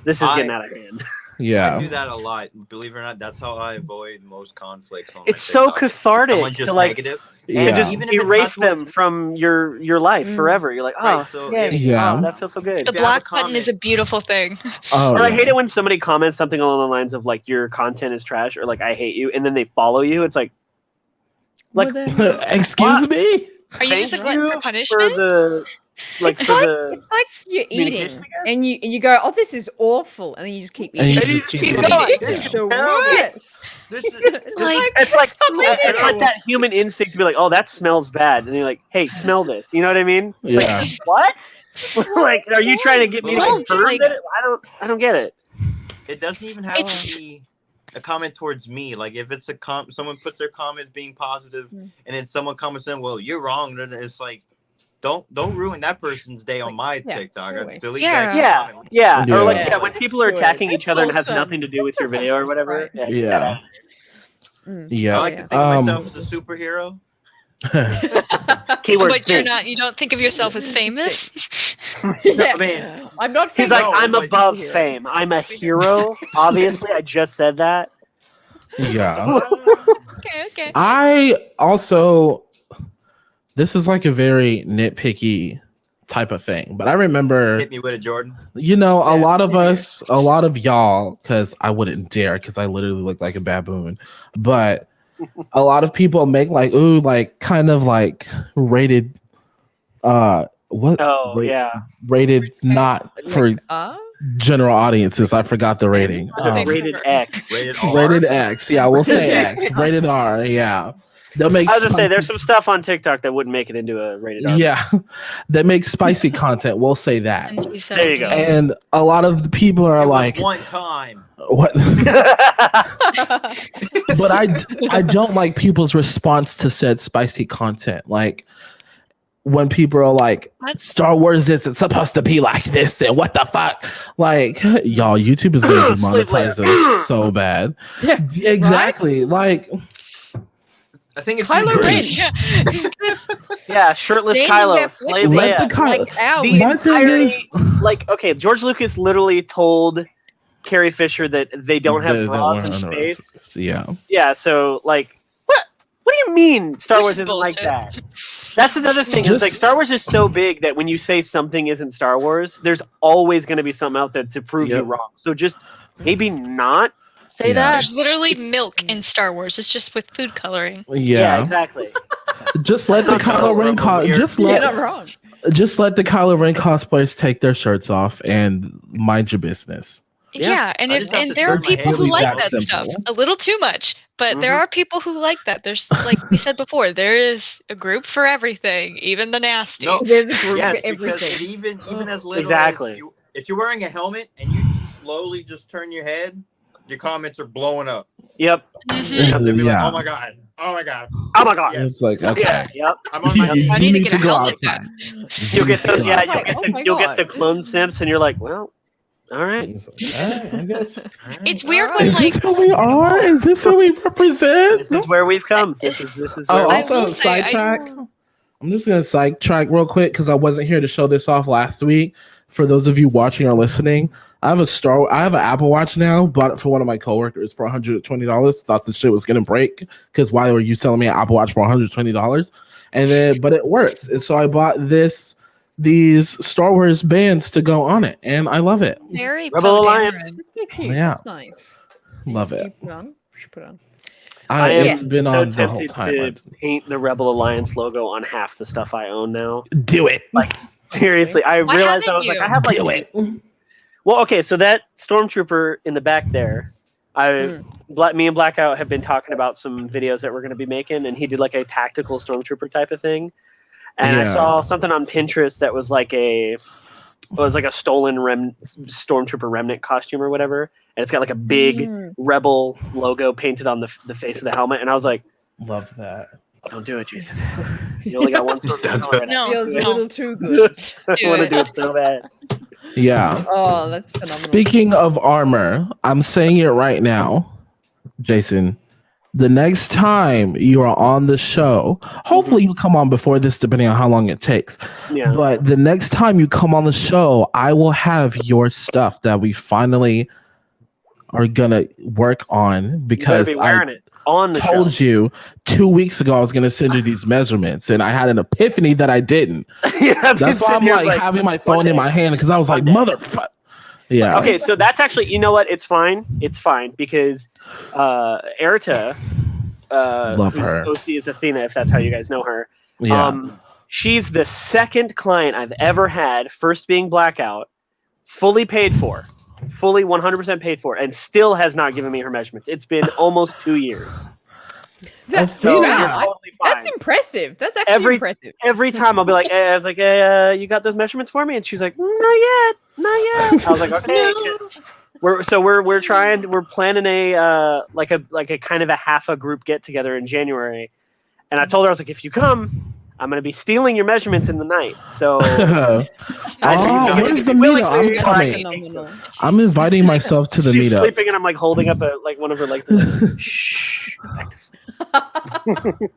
getting out of hand. Yeah. I do that a lot. Believe it or not, that's how I avoid most conflicts. On It's so cathartic Someone just to like negative. to just even if it's erase not them from your life forever. You're like, oh, Right, so yeah, Yeah. oh, that feels so good. The If you have a block button is a beautiful thing. Oh, Or I yeah. hate it when somebody comments something along the lines of like your content is trash or like I hate you, and then they follow you. It's like Excuse me? Are you just a glutton for for punishment? the It's like you're communication, eating I guess? and you go, oh, this is awful, and then you just keep And eating. you just just keep keep going. This This is is the terrible. worst. This is it's like it's like that human instinct to be like, oh, that smells bad, and you're like, hey, smell this. You know what I mean? It's Yeah. like, what? Like, are you trying to get me to No, confirm like- that? I don't get it. it doesn't even have to be a comment towards me. Like if it's someone puts their comments being positive, and then someone comments in, well, you're wrong. Then it's like, don't ruin that person's day on my TikTok. really. Delete Yeah. that comment. Yeah. Or like Yeah. when That's people are good. attacking That's each other and it has wholesome. nothing to do with That's your a video or wholesome whatever. spray. Yeah. Yeah. I like to think of myself as a superhero. Keyword But you're think. not. You don't think of yourself as famous. Yeah. man. I'm not. He's like, No, I'm but- above fame. I'm a hero. Obviously, I just said that. Yeah. Okay. I also, this is like a very nitpicky type of thing, but I remember, Hit me with it, Jordan. you know, a Yeah. lot of us, a lot of y'all, because I wouldn't dare, because I literally look like a baboon, but a lot of people make like, ooh, like kind of like rated, what? Oh, yeah. Rated not for general audiences. I forgot the rating. Rated X. Rated R. Rated X. Yeah, we'll say X. Rated R. Yeah. They'll make I was gonna say spicy- there's some stuff on TikTok that wouldn't make it into a rated R. Yeah, that makes spicy content. We'll say that. There you go. And a lot of the people are It was like, one time. "What?" But I don't like people's response to said spicy content. Like when people are like, "Star Wars isn't supposed to be like this," and what the fuck? Like, y'all, YouTube is gonna demonetize us so bad. Yeah, exactly. Like. I think it's Kylo Ren. Yeah. Is this Yeah, shirtless standing Kylo, there slave flexing Let the Leia. Kylo- like ow, The My thing entirety, is- like, okay, George Lucas literally told Carrie Fisher that they don't have They bras in weren't space. Yeah. Yeah, so like, what do you mean Star Which Wars is isn't like bullshit. that? That's another thing. Just- It's like Star Wars is so big that when you say something isn't Star Wars, there's always going to be something out there to prove you Yep. wrong. So just maybe not say Yeah. that. There's literally milk in Star Wars. It's just with food coloring. Yeah. Exactly. Just let the Kylo Ren you're not wrong. just let the Kylo Ren cosplayers take their shirts off and mind your business. Yeah. Yeah, and I if just have and to there are turn my people head who really like that that simple. stuff a little too much, but there Mhm. are people who like that. There's like we said before, there is a group for everything, even the nasty. No. There's a group Yes, for because everything. even as little Exactly. as if you're wearing a helmet and you slowly just turn your head, your comments are blowing up. Yep. Mhm. They'll be like, Yeah. "Oh my god, oh my god, Oh my god. Yeah. It's like, okay. Yeah. Yep. I'm on my You, I knees." need you to need get to a go helmet outside. You'll get the Go yeah. outside. Oh my You'll get God. the clone simps, and you're like, well, All right. I guess. It's weird when Is like this who we are? Is this who we represent? This is where we've come. This is Oh, where I also will say, sidetrack. I'm just gonna sidetrack real quick because I wasn't here to show this off last week. For those of you watching or listening, I have an Apple Watch now. Bought it for one of my coworkers for $120. Thought the shit was gonna break because why were you selling me an Apple Watch for $120? And then, but it works, and so I bought these Star Wars bands to go on it, and I love it. very Rebel Poe Alliance. Dameron. That's cute. Yeah. That's nice. Love it. You put on? You should put on. I am It's been so on the whole tempted time. to paint the Rebel Alliance logo on half the stuff I own now. Do it. Like seriously, I Why realized I haven't was like, you? I have like Do it. Well, okay, so that stormtrooper in the back there, me and Blackout have been talking about some videos that we're going to be making, and he did like a tactical stormtrooper type of thing. And I Yeah. saw something on Pinterest that was like a stolen stormtrooper remnant costume or whatever, and it's got like a big rebel logo painted on the face of the helmet. And I was like, Love that. "Don't do it, Jason. You only got one stormtrooper. No, Feels a no. little too good. I Do want to it. do it so bad." Yeah. Oh, that's phenomenal. Speaking of armor, I'm saying it right now, Jason. The next time you are on the show, hopefully you come on before this, depending on how long it takes. Yeah. But the next time you come on the show, I will have your stuff that we finally are gonna work on You better because be wearing it on the told show. you 2 weeks ago I was gonna send you these measurements, and I had an epiphany that I didn't. Yeah, I've been That's why sitting I'm here like having my phone in day. my hand because I was like, One day. motherfucker. Yeah. Okay, so that's actually, you know what? It's fine. It's fine because Erta, Love whose her. OC is Athena, if that's how you guys know her. Yeah. She's the second client I've ever had, first being Blackout, fully paid for, fully 100% paid for, and still has not given me her measurements. It's been almost 2 years. So Yeah. you're totally fine. That's impressive. That's actually impressive. Every time I'll be like, I was like, you got those measurements for me? And she's like, not yet. I was like, okay. We're planning a like a kind of a half a group get together in January. And I told her, I was like, if you come, I'm going to be stealing your measurements in the night. So where's the meetup? I'm coming. Phenomenal. I'm inviting myself to the she's meetup. sleeping and I'm like holding up one of her legs. Like, shh. Go back to sleep.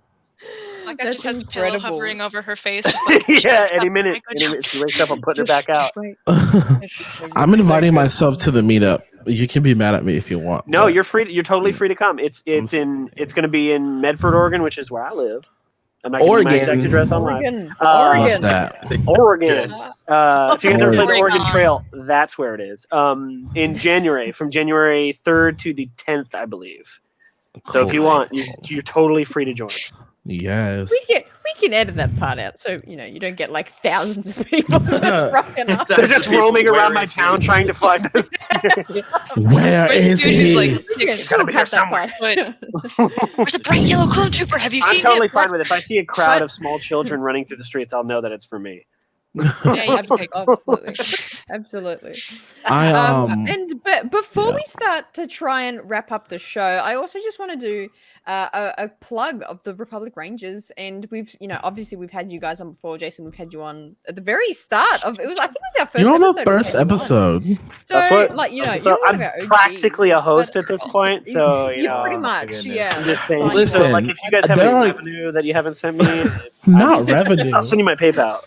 Like I That's just had the pillow incredible. hovering over her face. Just like, Yeah, shut any up, minute Michael. she wakes up, I'm putting it back out. wait. I'm inviting myself to the meetup. You can be mad at me if you want. No, but you're free. You're totally free to come. It's going to be in Medford, Oregon, which is where I live. I'm not giving you my Oregon. exact address online. Oregon. love Oregon. that. Oregon. If you guys ever played the Oregon. Oregon Trail, that's where it is. In January, from January 3rd to the 10th, I believe. So if you want, you're totally free to join. Yes. We can edit that part out, so you don't get like thousands of people just rocking up. They're just roaming around my town trying to find us. Where Where's is the dude who's he? like Yeah, six gotta we'll be here cut that part. foot? There's a bright yellow clone trooper. Have you I'm seen totally him? fine with it. If I see a crowd of small children running through the streets, I'll know that it's for me. Yeah, you Absolutely, absolutely. But before we start to try and wrap up the show, I also just want to do a plug of the Republic Rangers, and we've obviously we've had you guys on before, Jason. We've had you on at the very start of it was I think it was our first. You're on the episode we first had you on. episode. So That's what- like you're So one I'm of our OGs, practically a host but- at this point, so You're pretty much, yeah. I'm just that's saying. fine. Listen, so, like, if you guys have there any are- revenue that you haven't sent me, Not revenue. I'll send you my PayPal.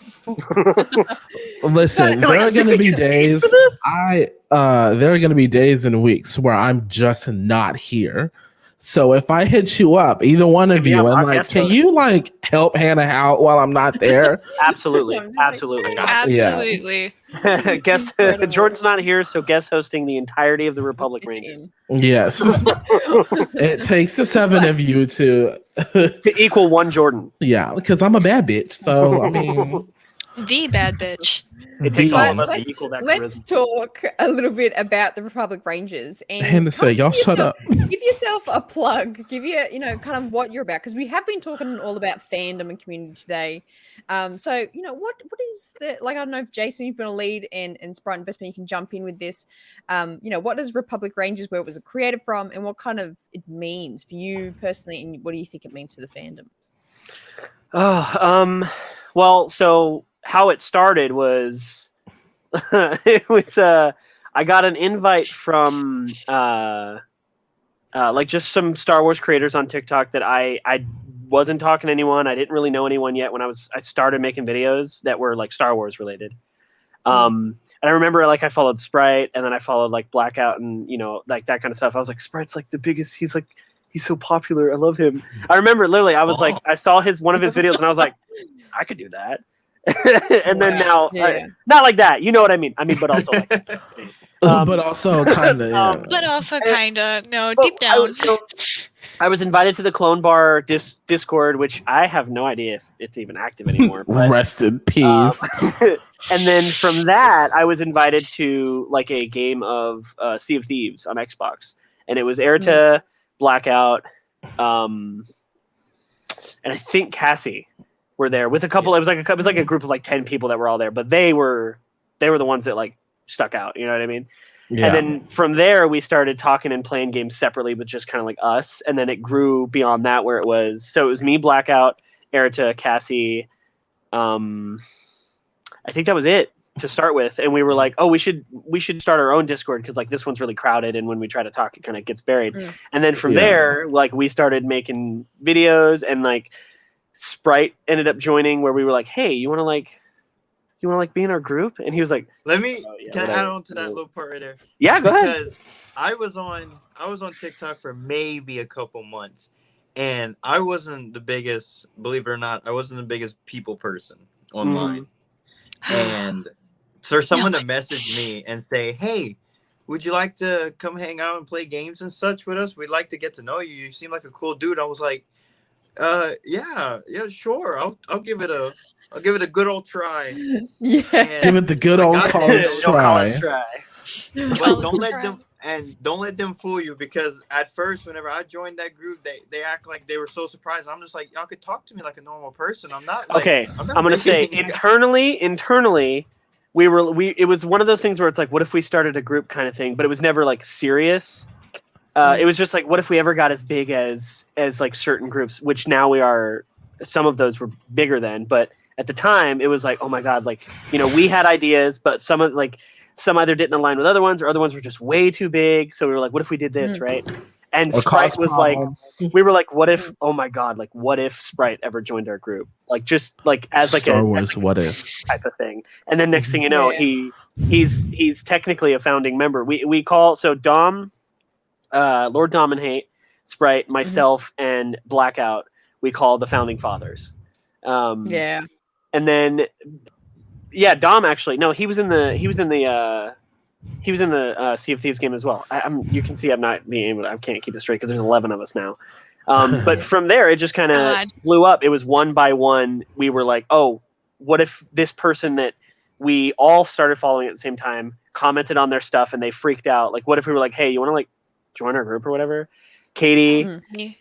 Listen, there are going to be days. There are going to be days and weeks where I'm just not here. So if I hit you up, either one of me you, up, and I'll like, guest can host. you like help Hannah out while I'm not there? Absolutely, I'm just like, absolutely. Absolutely. Guest Incredible. Jordan's not here, so guest hosting the entirety of the Republic Rangers Yes. It takes the 7 of you to, to equal one Jordan. yeah, because I'm a bad bitch. So I mean, The bad bitch. It takes all of But us to equal that let's charisma. talk a little bit about the Republic Rangers and Hannah said, kind of "Y'all give shut yourself- up." Give yourself a plug. Give you kind of what you're about, because we have been talking all about fandom and community today. So what is the like? I don't know if Jason, you've been a lead, and Sprite and Bestman, you can jump in with this. What does Republic Rangers? Where was it created from, and what kind of it means for you personally, and what do you think it means for the fandom? Well, so how it started was it was I I got an invite from like just some Star Wars creators on TikTok that I wasn't talking to anyone. I didn't really know anyone yet when I started making videos that were like Star Wars related. And I remember like I followed Sprite, and then I followed like Blackout, and like that kind of stuff. I was like, Sprite's like the biggest. He's so popular. I love him. I remember literally I was like, I saw one of his videos, and I was like, I could do that. And then now, not like that. You know what I mean? But also like. But also kind of. But also kind of. No, deep down. I was invited to the Clone Bar Discord, which I have no idea if it's even active anymore. But, rest in peace. And then from that, I was invited to like a game of Sea of Thieves on Xbox, and it was Erta, Blackout, and I think Cassie were there with a couple. It was like a group of like 10 people that were all there, but they were the ones that like stuck out. You know what I mean? Yeah. And then from there, we started talking and playing games separately with just kind of like us. And then it grew beyond that where it was me, Blackout, Erta, Cassie. I think that was it to start with. And we were like, oh, we should start our own Discord because like this one's really crowded. And when we try to talk, it kind of gets buried. And then from there, like we started making videos, and like Sprite ended up joining where we were like, hey, you want to be in our group? And he was like, can I add on to that little part right there? Yeah, go ahead. Because I was on TikTok for maybe a couple months, and I wasn't the biggest, believe it or not, I wasn't the biggest people person online. And for someone to message me and say, hey, would you like to come hang out and play games and such with us? We'd like to get to know you. You seem like a cool dude. I was like, yeah, sure. I'll give it a good old try. Yeah, give it the good old college try. But don't let them fool you, because at first, whenever I joined that group, they act like they were so surprised. I'm just like, y'all could talk to me like a normal person. I'm not. Like, okay, I'm gonna say internally, it was one of those things where it's like, what if we started a group kind of thing, but it was never like serious. It was just like, what if we ever got as big as like certain groups, which now we are. Some of those were bigger then, but at the time it was like, oh my god, like we had ideas, but some either didn't align with other ones, or other ones were just way too big. So we were like, what if we did this, right? And Sprite was like, we were like, what if? Oh my god, like what if Sprite ever joined our group? Like just like as like Star Wars, what if type of thing. And then next thing you know, he's technically a founding member. We call Dom, Lord Dominate, Sprite, myself, and Blackout. We call the founding fathers. And then, Dom actually. No, he was in the Sea of Thieves game as well. You can see I'm not being able to, I can't keep it straight because there's 11 of us now. But from there, it just kind of blew up. It was one by one. We were like, oh, what if this person that we all started following at the same time commented on their stuff and they freaked out? Like, what if we were like, hey, you want to like join our group or whatever? Katie.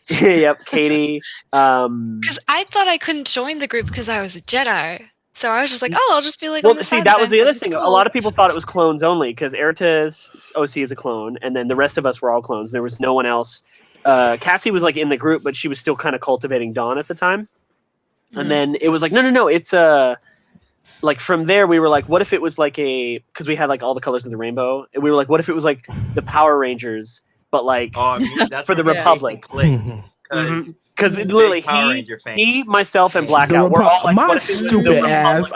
Yep, Katie. Because I thought I couldn't join the group because I was a Jedi. So I was just like, oh, I'll just be like, well, see, that was the other thing. Cool. A lot of people thought it was clones only because Erta's OC is a clone, and then the rest of us were all clones. There was no one else. Cassie was like in the group, but she was still kind of cultivating Dawn at the time. And then it was like, no, it's like from there we were like, what if it was like because we had like all the colors of the rainbow, and we were like, what if it was like the Power Rangers, but like that's for the Republic. Because literally, he, myself, and Blackout were all like, my stupid ass.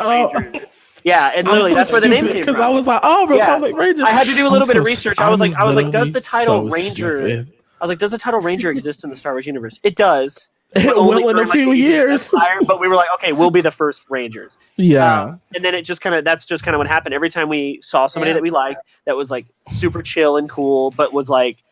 Yeah, and literally, that's where the name came from. Because I was like, oh, Republic Rangers. I had to do a little bit of research. I was like, does the title Ranger? I was like, does the title Ranger exist in the Star Wars universe? It does. It will in a few years. But we were like, okay, we'll be the first Rangers. Yeah. And then that's just kind of what happened. Every time we saw somebody that we liked that was like super chill and cool, but was like,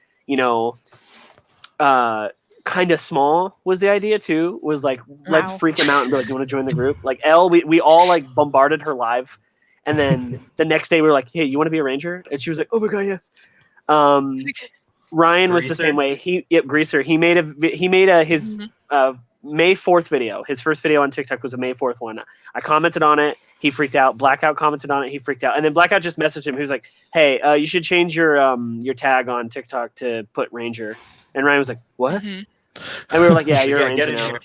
kind of small was the idea too. Was like, let's freak him out and be like, you want to join the group? Like Elle, we all like bombarded her live, and then the next day we were like, hey, you want to be a Ranger? And she was like, oh my god, yes. Ryan was the same way. Greaser. He made his May 4th video. His first video on TikTok was a May 4th one. I commented on it. He freaked out. Blackout commented on it. He freaked out. And then Blackout just messaged him. He was like, hey, you should change your tag on TikTok to put Ranger. And Ryan was like, what? And we were like, yeah, you're a Ranger now.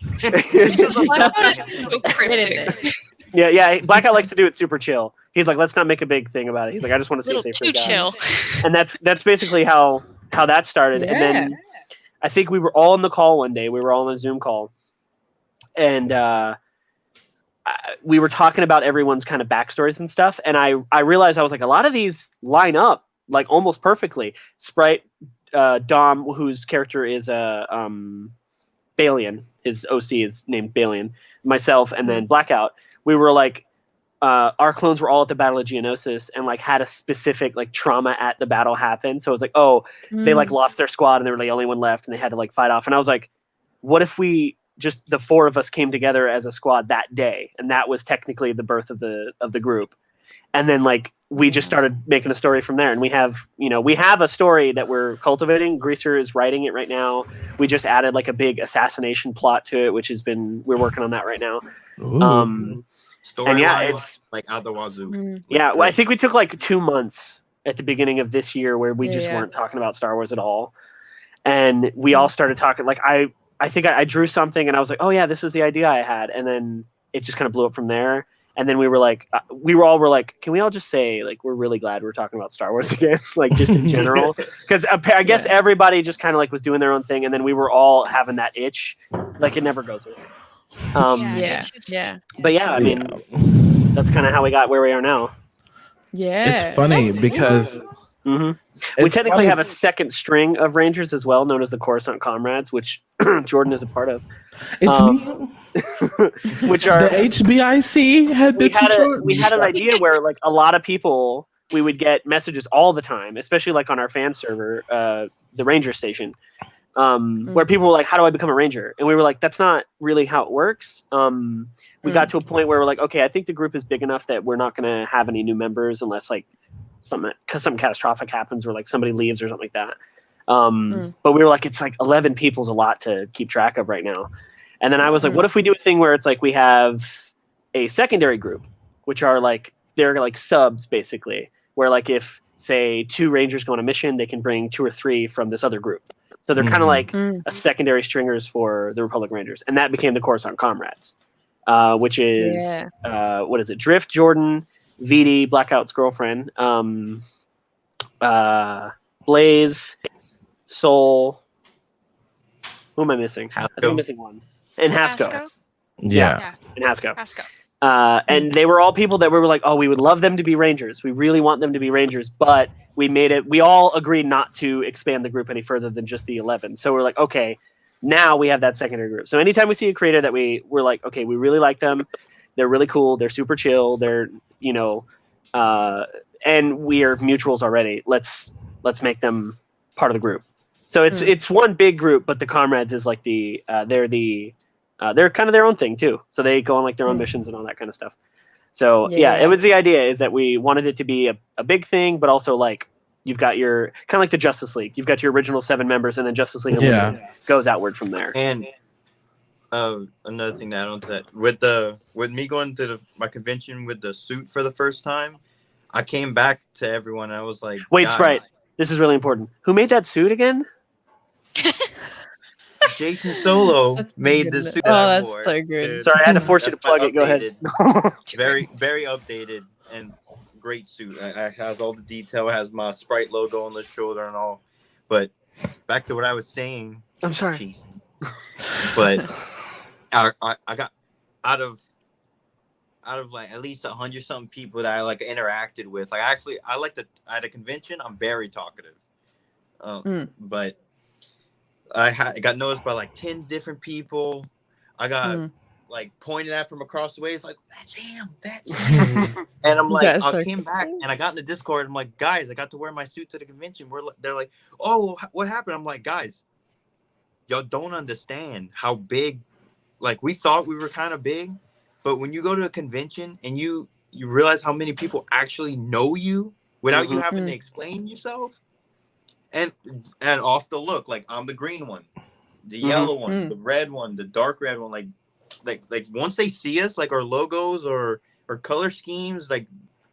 Yeah, Blackout likes to do it super chill. He's like, let's not make a big thing about it. He's like, I just want to see Little if they too freak out. chill. And that's basically how that started. And then I think we were all in the call one day. We were all in a Zoom call, and we were talking about everyone's kind of backstories and stuff. And I realized I was like, a lot of these line up like almost perfectly. Sprite, Dom, whose character is Balian, his OC is named Balian, myself, and then Blackout. We were like, our clones were all at the Battle of Geonosis and like had a specific like trauma at the battle happen. So it was like, oh, they like lost their squad and they were the only one left and they had to like fight off. And I was like, what if we just the four of us came together as a squad that day? And that was technically the birth of the group. And then like we just started making a story from there. And we have a story that we're cultivating. Greaser is writing it right now. We just added like a big assassination plot to it, which we're working on that right now. And yeah, it's like out the wazoo. Yeah, well, I think we took like 2 months at the beginning of this year where we just weren't talking about Star Wars at all. And we all started talking. Like I think I drew something and I was like, oh yeah, this is the idea I had. And then it just kind of blew up from there. And then we were like, can we all just say like we're really glad we're talking about Star Wars again, like just in general? Because I guess everybody just kind of like was doing their own thing, and then we were all having that itch, like it never goes away. But yeah, I mean, that's kind of how we got where we are now. Yeah, it's funny because we technically have a second string of Rangers as well, known as the Coruscant Comrades, which Jordan is a part of. It's me. Which are the HBIC head. We had an idea where like a lot of people, we would get messages all the time, especially like on our fan server, the Ranger Station, where people were like, how do I become a Ranger? And we were like, that's not really how it works. We got to a point where we're like, okay, I think the group is big enough that we're not going to have any new members unless like something catastrophic happens or like somebody leaves or something like that. But we were like, it's like 11 people's a lot to keep track of right now. And then I was like, what if we do a thing where it's like we have a secondary group, which are like, they're like subs basically, where like if say 2 Rangers go on a mission, they can bring 2 or 3 from this other group. So they're kind of like a secondary stringers for the Republic Rangers. And that became the Coruscant Comrades, which is, what is it? Drift, Jordan, VD, Blackout's girlfriend, Blaze, Soul. Who am I missing? I think I'm missing one. And Hasko. Yeah. And Hasko. Hasko. And they were all people that we were like, oh, we would love them to be Rangers. We really want them to be Rangers, but we all agreed not to expand the group any further than just the 11. So we're like, okay, now we have that secondary group. So anytime we see a creator that we're like, okay, we really like them. They're really cool. They're super chill. They're, and we are mutuals already. Let's make them part of the group. So it's one big group, but the Comrades is like they're kind of their own thing too. So they go on like their own missions and all that kind of stuff. So it was the idea is that we wanted it to be a big thing, but also like you've got your kind of like the Justice League. You've got your original 7 members, and then Justice League goes outward from there. And another thing to add on to that, with me going to my convention with the suit for the first time, I came back to everyone and I was like, wait, Sprite, this is really important. Who made that suit again? Jason Solo made the suit. That's so good. Sorry, I had to force you to plug it. Go ahead. Very, very updated and great suit. It has all the detail. It has my Sprite logo on the shoulder and all. But back to what I was saying. I'm sorry. Geez. But I got out of like at least 100-something people that I like interacted with. Like I like to at a convention. I'm very talkative. But I got noticed by like 10 different people. I got like pointed at from across the way. It's like, that's him. And I'm like, I came back and I got in the Discord. I'm like, guys, I got to wear my suit to the convention. They're like, oh, what happened? I'm like, guys, y'all don't understand how big. Like we thought we were kind of big, but when you go to a convention and you realize how many people actually know you without you having to explain yourself. And off the look, like I'm the green one, the yellow one, the red one, the dark red one. Like once they see us, like our logos or color schemes, like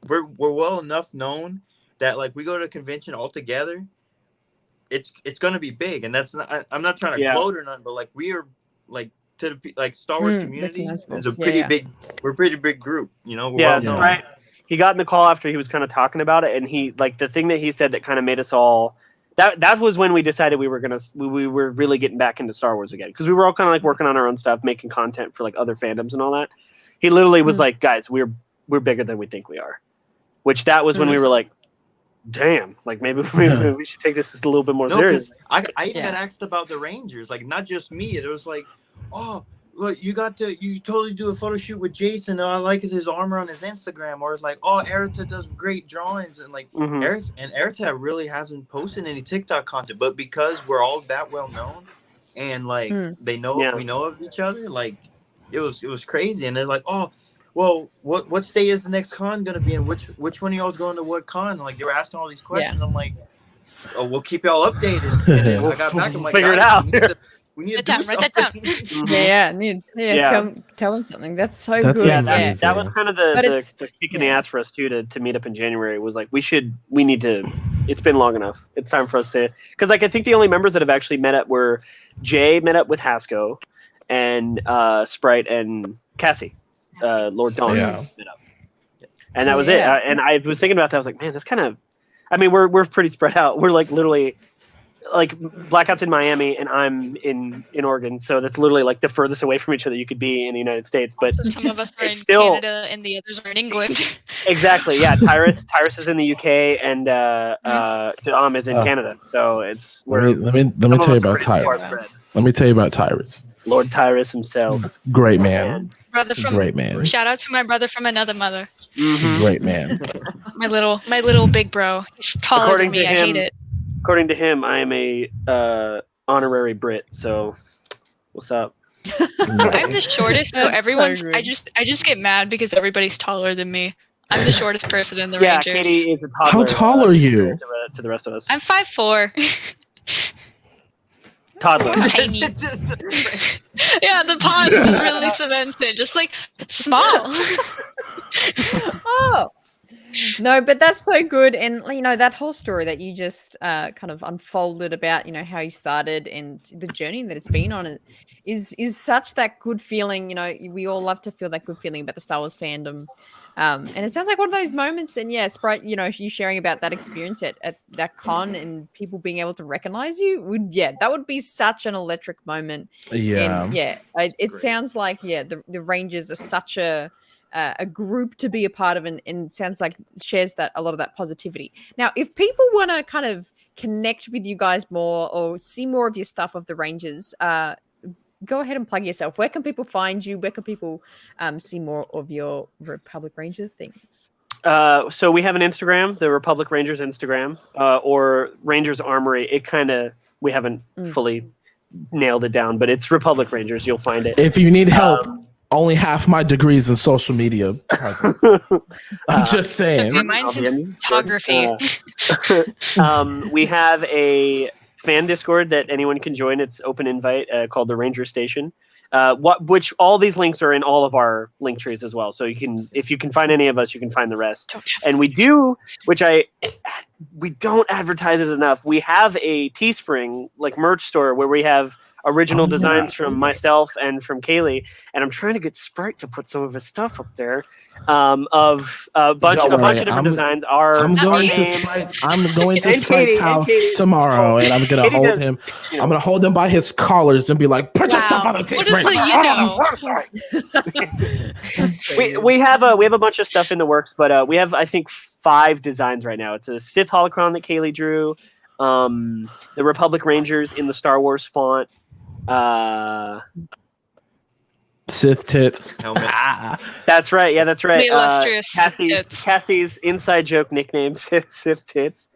we're well enough known that like we go to a convention all together, it's gonna be big. And that's not, I'm not trying to gloat or nothing, but like we are like to the like Star Wars community is a pretty big. We're a pretty big group, We're well known. Right. he got in the call after he was kind of talking about it, and he like the thing that he said that kind of made us all. That was when we decided we were really getting back into Star Wars again, because we were all kind of like working on our own stuff, making content for like other fandoms and all that. He literally was like, "Guys, we're bigger than we think we are," which that was when we were like, "Damn, like maybe we should take this just a little bit more serious." I even got asked about the Rangers, like not just me. It was like, "Oh, look, you totally do a photo shoot with Jason. I like his armor on his Instagram." Or it's like, "Oh, Erita does great drawings," and like Erita really hasn't posted any TikTok content, but because we're all that well known and like we know of each other, like it was crazy. And they're like, "Oh, well, what state is the next con gonna be in? Which one of y'all's going to what con?" Like they were asking all these questions. Yeah. I'm like, "Oh, we'll keep y'all updated." And then I got back. I'm like, figure it out. We need to write that down. Tell them something. That's so good. Yeah, that was kind of the kick in the ass for us too to meet up in January. Was like we need to. It's been long enough. It's time for us to, because like I think the only members that have actually met up were Jay met up with Hasco, and Sprite and Cassie, Lord Dawn met up, and that was it. And I was thinking about that. I was like, man, that's kind of. I mean, we're pretty spread out. We're like literally. Like Blackout's in Miami and I'm in Oregon, so that's literally like the furthest away from each other you could be in the United States. But so some of us are in Canada and the others are in England. Exactly, yeah. Tyrus is in the UK and Dom is in Canada. So it's let me tell you about Tyrus. Let me tell you about Tyrus. Lord Tyrus himself. Great man. Great man. Shout out to my brother from another mother. Mm-hmm. Great man. my little big bro. He's taller than me. I hate it. According to him, I am a honorary Brit. So, what's up? I'm the shortest, so everyone's. So I just get mad because everybody's taller than me. I'm the shortest person in the Rangers. Yeah, Katie is a toddler. How tall are you? To the rest of us, I'm 5'4". Toddler. Tiny. Yeah, the pause is really cemented. Just like small. Oh. No, but that's so good. And, you know, that whole story that you just kind of unfolded about, you know, how you started and the journey that it's been on is such that good feeling. You know, we all love to feel that good feeling about the Star Wars fandom. And it sounds like one of those moments. And, yeah, Sprite, you know, you sharing about that experience at that con and people being able to recognize you that would be such an electric moment. Yeah. And, it sounds like, the Rangers are such a group to be a part of and sounds like shares that a lot of that positivity. Now, if people want to kind of connect with you guys more or see more of your stuff of the Rangers, go ahead and plug yourself. Where can people find you? Where can people see more of your Republic Ranger things? So we have an Instagram, the Republic Rangers Instagram, or Rangers Armory. We haven't fully nailed it down, but it's Republic Rangers. You'll find it. If you need help, only half my degrees in social media. I'm just saying. Okay, mine's in photography. We have a fan Discord that anyone can join. It's open invite called the Ranger Station. Which all these links are in all of our link trees as well. So if you can find any of us, you can find the rest. And we do, we don't advertise it enough. We have a Teespring like merch store where we have original designs from myself and from Kaylee, and I'm trying to get Sprite to put some of his stuff up there. Of a bunch of different designs. I'm going to Sprite's house tomorrow, and I'm gonna hold him. I'm gonna hold him by his collars and be like, "Put your stuff on the Teespring." We have a bunch of stuff in the works, but we have I think 5 designs right now. It's a Sith holocron that Kaylee drew, the Republic Rangers in the Star Wars font. Sith tits. That's right. Yeah, that's right. The illustrious Cassie's inside joke nickname, Sith tits.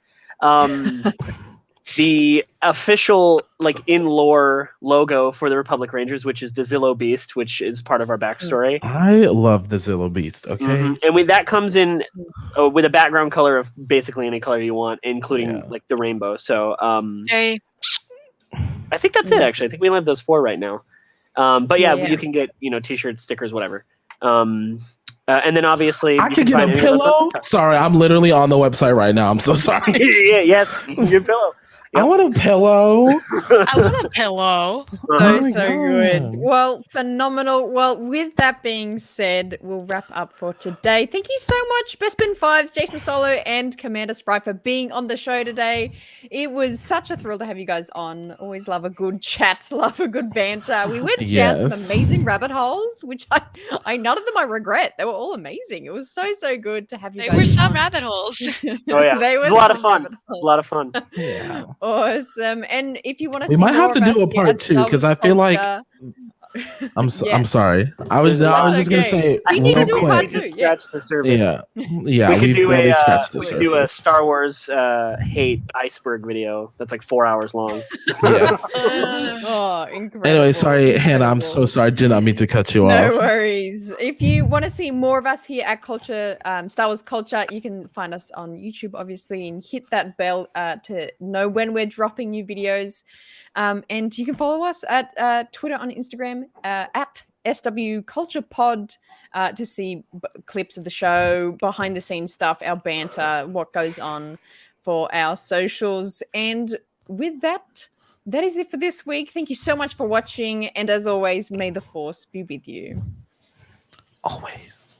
The official, like in lore logo for the Republic Rangers, which is the Zillow Beast, which is part of our backstory. I love the Zillow Beast. Okay, and that comes in with a background color of basically any color you want, including like the rainbow. So, I think that's it. Actually, I think we only have those 4 right now. But you can get T-shirts, stickers, whatever. And then obviously I could get a pillow. Sorry, I'm literally on the website right now. I'm so sorry. Yes, your pillow. I want a pillow. I want a pillow. So Oh my good. God. Well, phenomenal. Well, with that being said, we'll wrap up for today. Thank you so much, Best Bin Fives, Jason Solo, and Commander Sprite for being on the show today. It was such a thrill to have you guys on. Always love a good chat, love a good banter. We went down some Yes. amazing rabbit holes, which I none of them I regret. They were all amazing. It was so good to have you They guys were some on. rabbit holes. Oh yeah, They it were was a lot of some fun. rabbit A holes. lot of fun. Yeah. Awesome. And if you want to We see might have more to of do us a here part at two, Star 'cause Wars I feel like- Culture- I'm Yes. sorry. I was That's just gonna okay. say We need to real do a quick. part We just two, yeah. scratched the surface. Yeah, we could we've do barely scratched the we surface. could do a Star Wars hate iceberg video that's like 4 hours long. Yes. Oh, incredible. Anyway, sorry, Hannah. I'm so Incredible. sorry. I did not mean to cut you No off. worries. If you want to see more of us here at Culture, Star Wars Culture, you can find us on YouTube, obviously, and hit that bell to know when we're dropping new videos. And you can follow us at Twitter, on Instagram, at SW Culture Pod, to see clips of the show, behind the scenes stuff, our banter, what goes on for our socials. And with that, that is it for this week. Thank you so much for watching. And as always, may the force be with you. Always.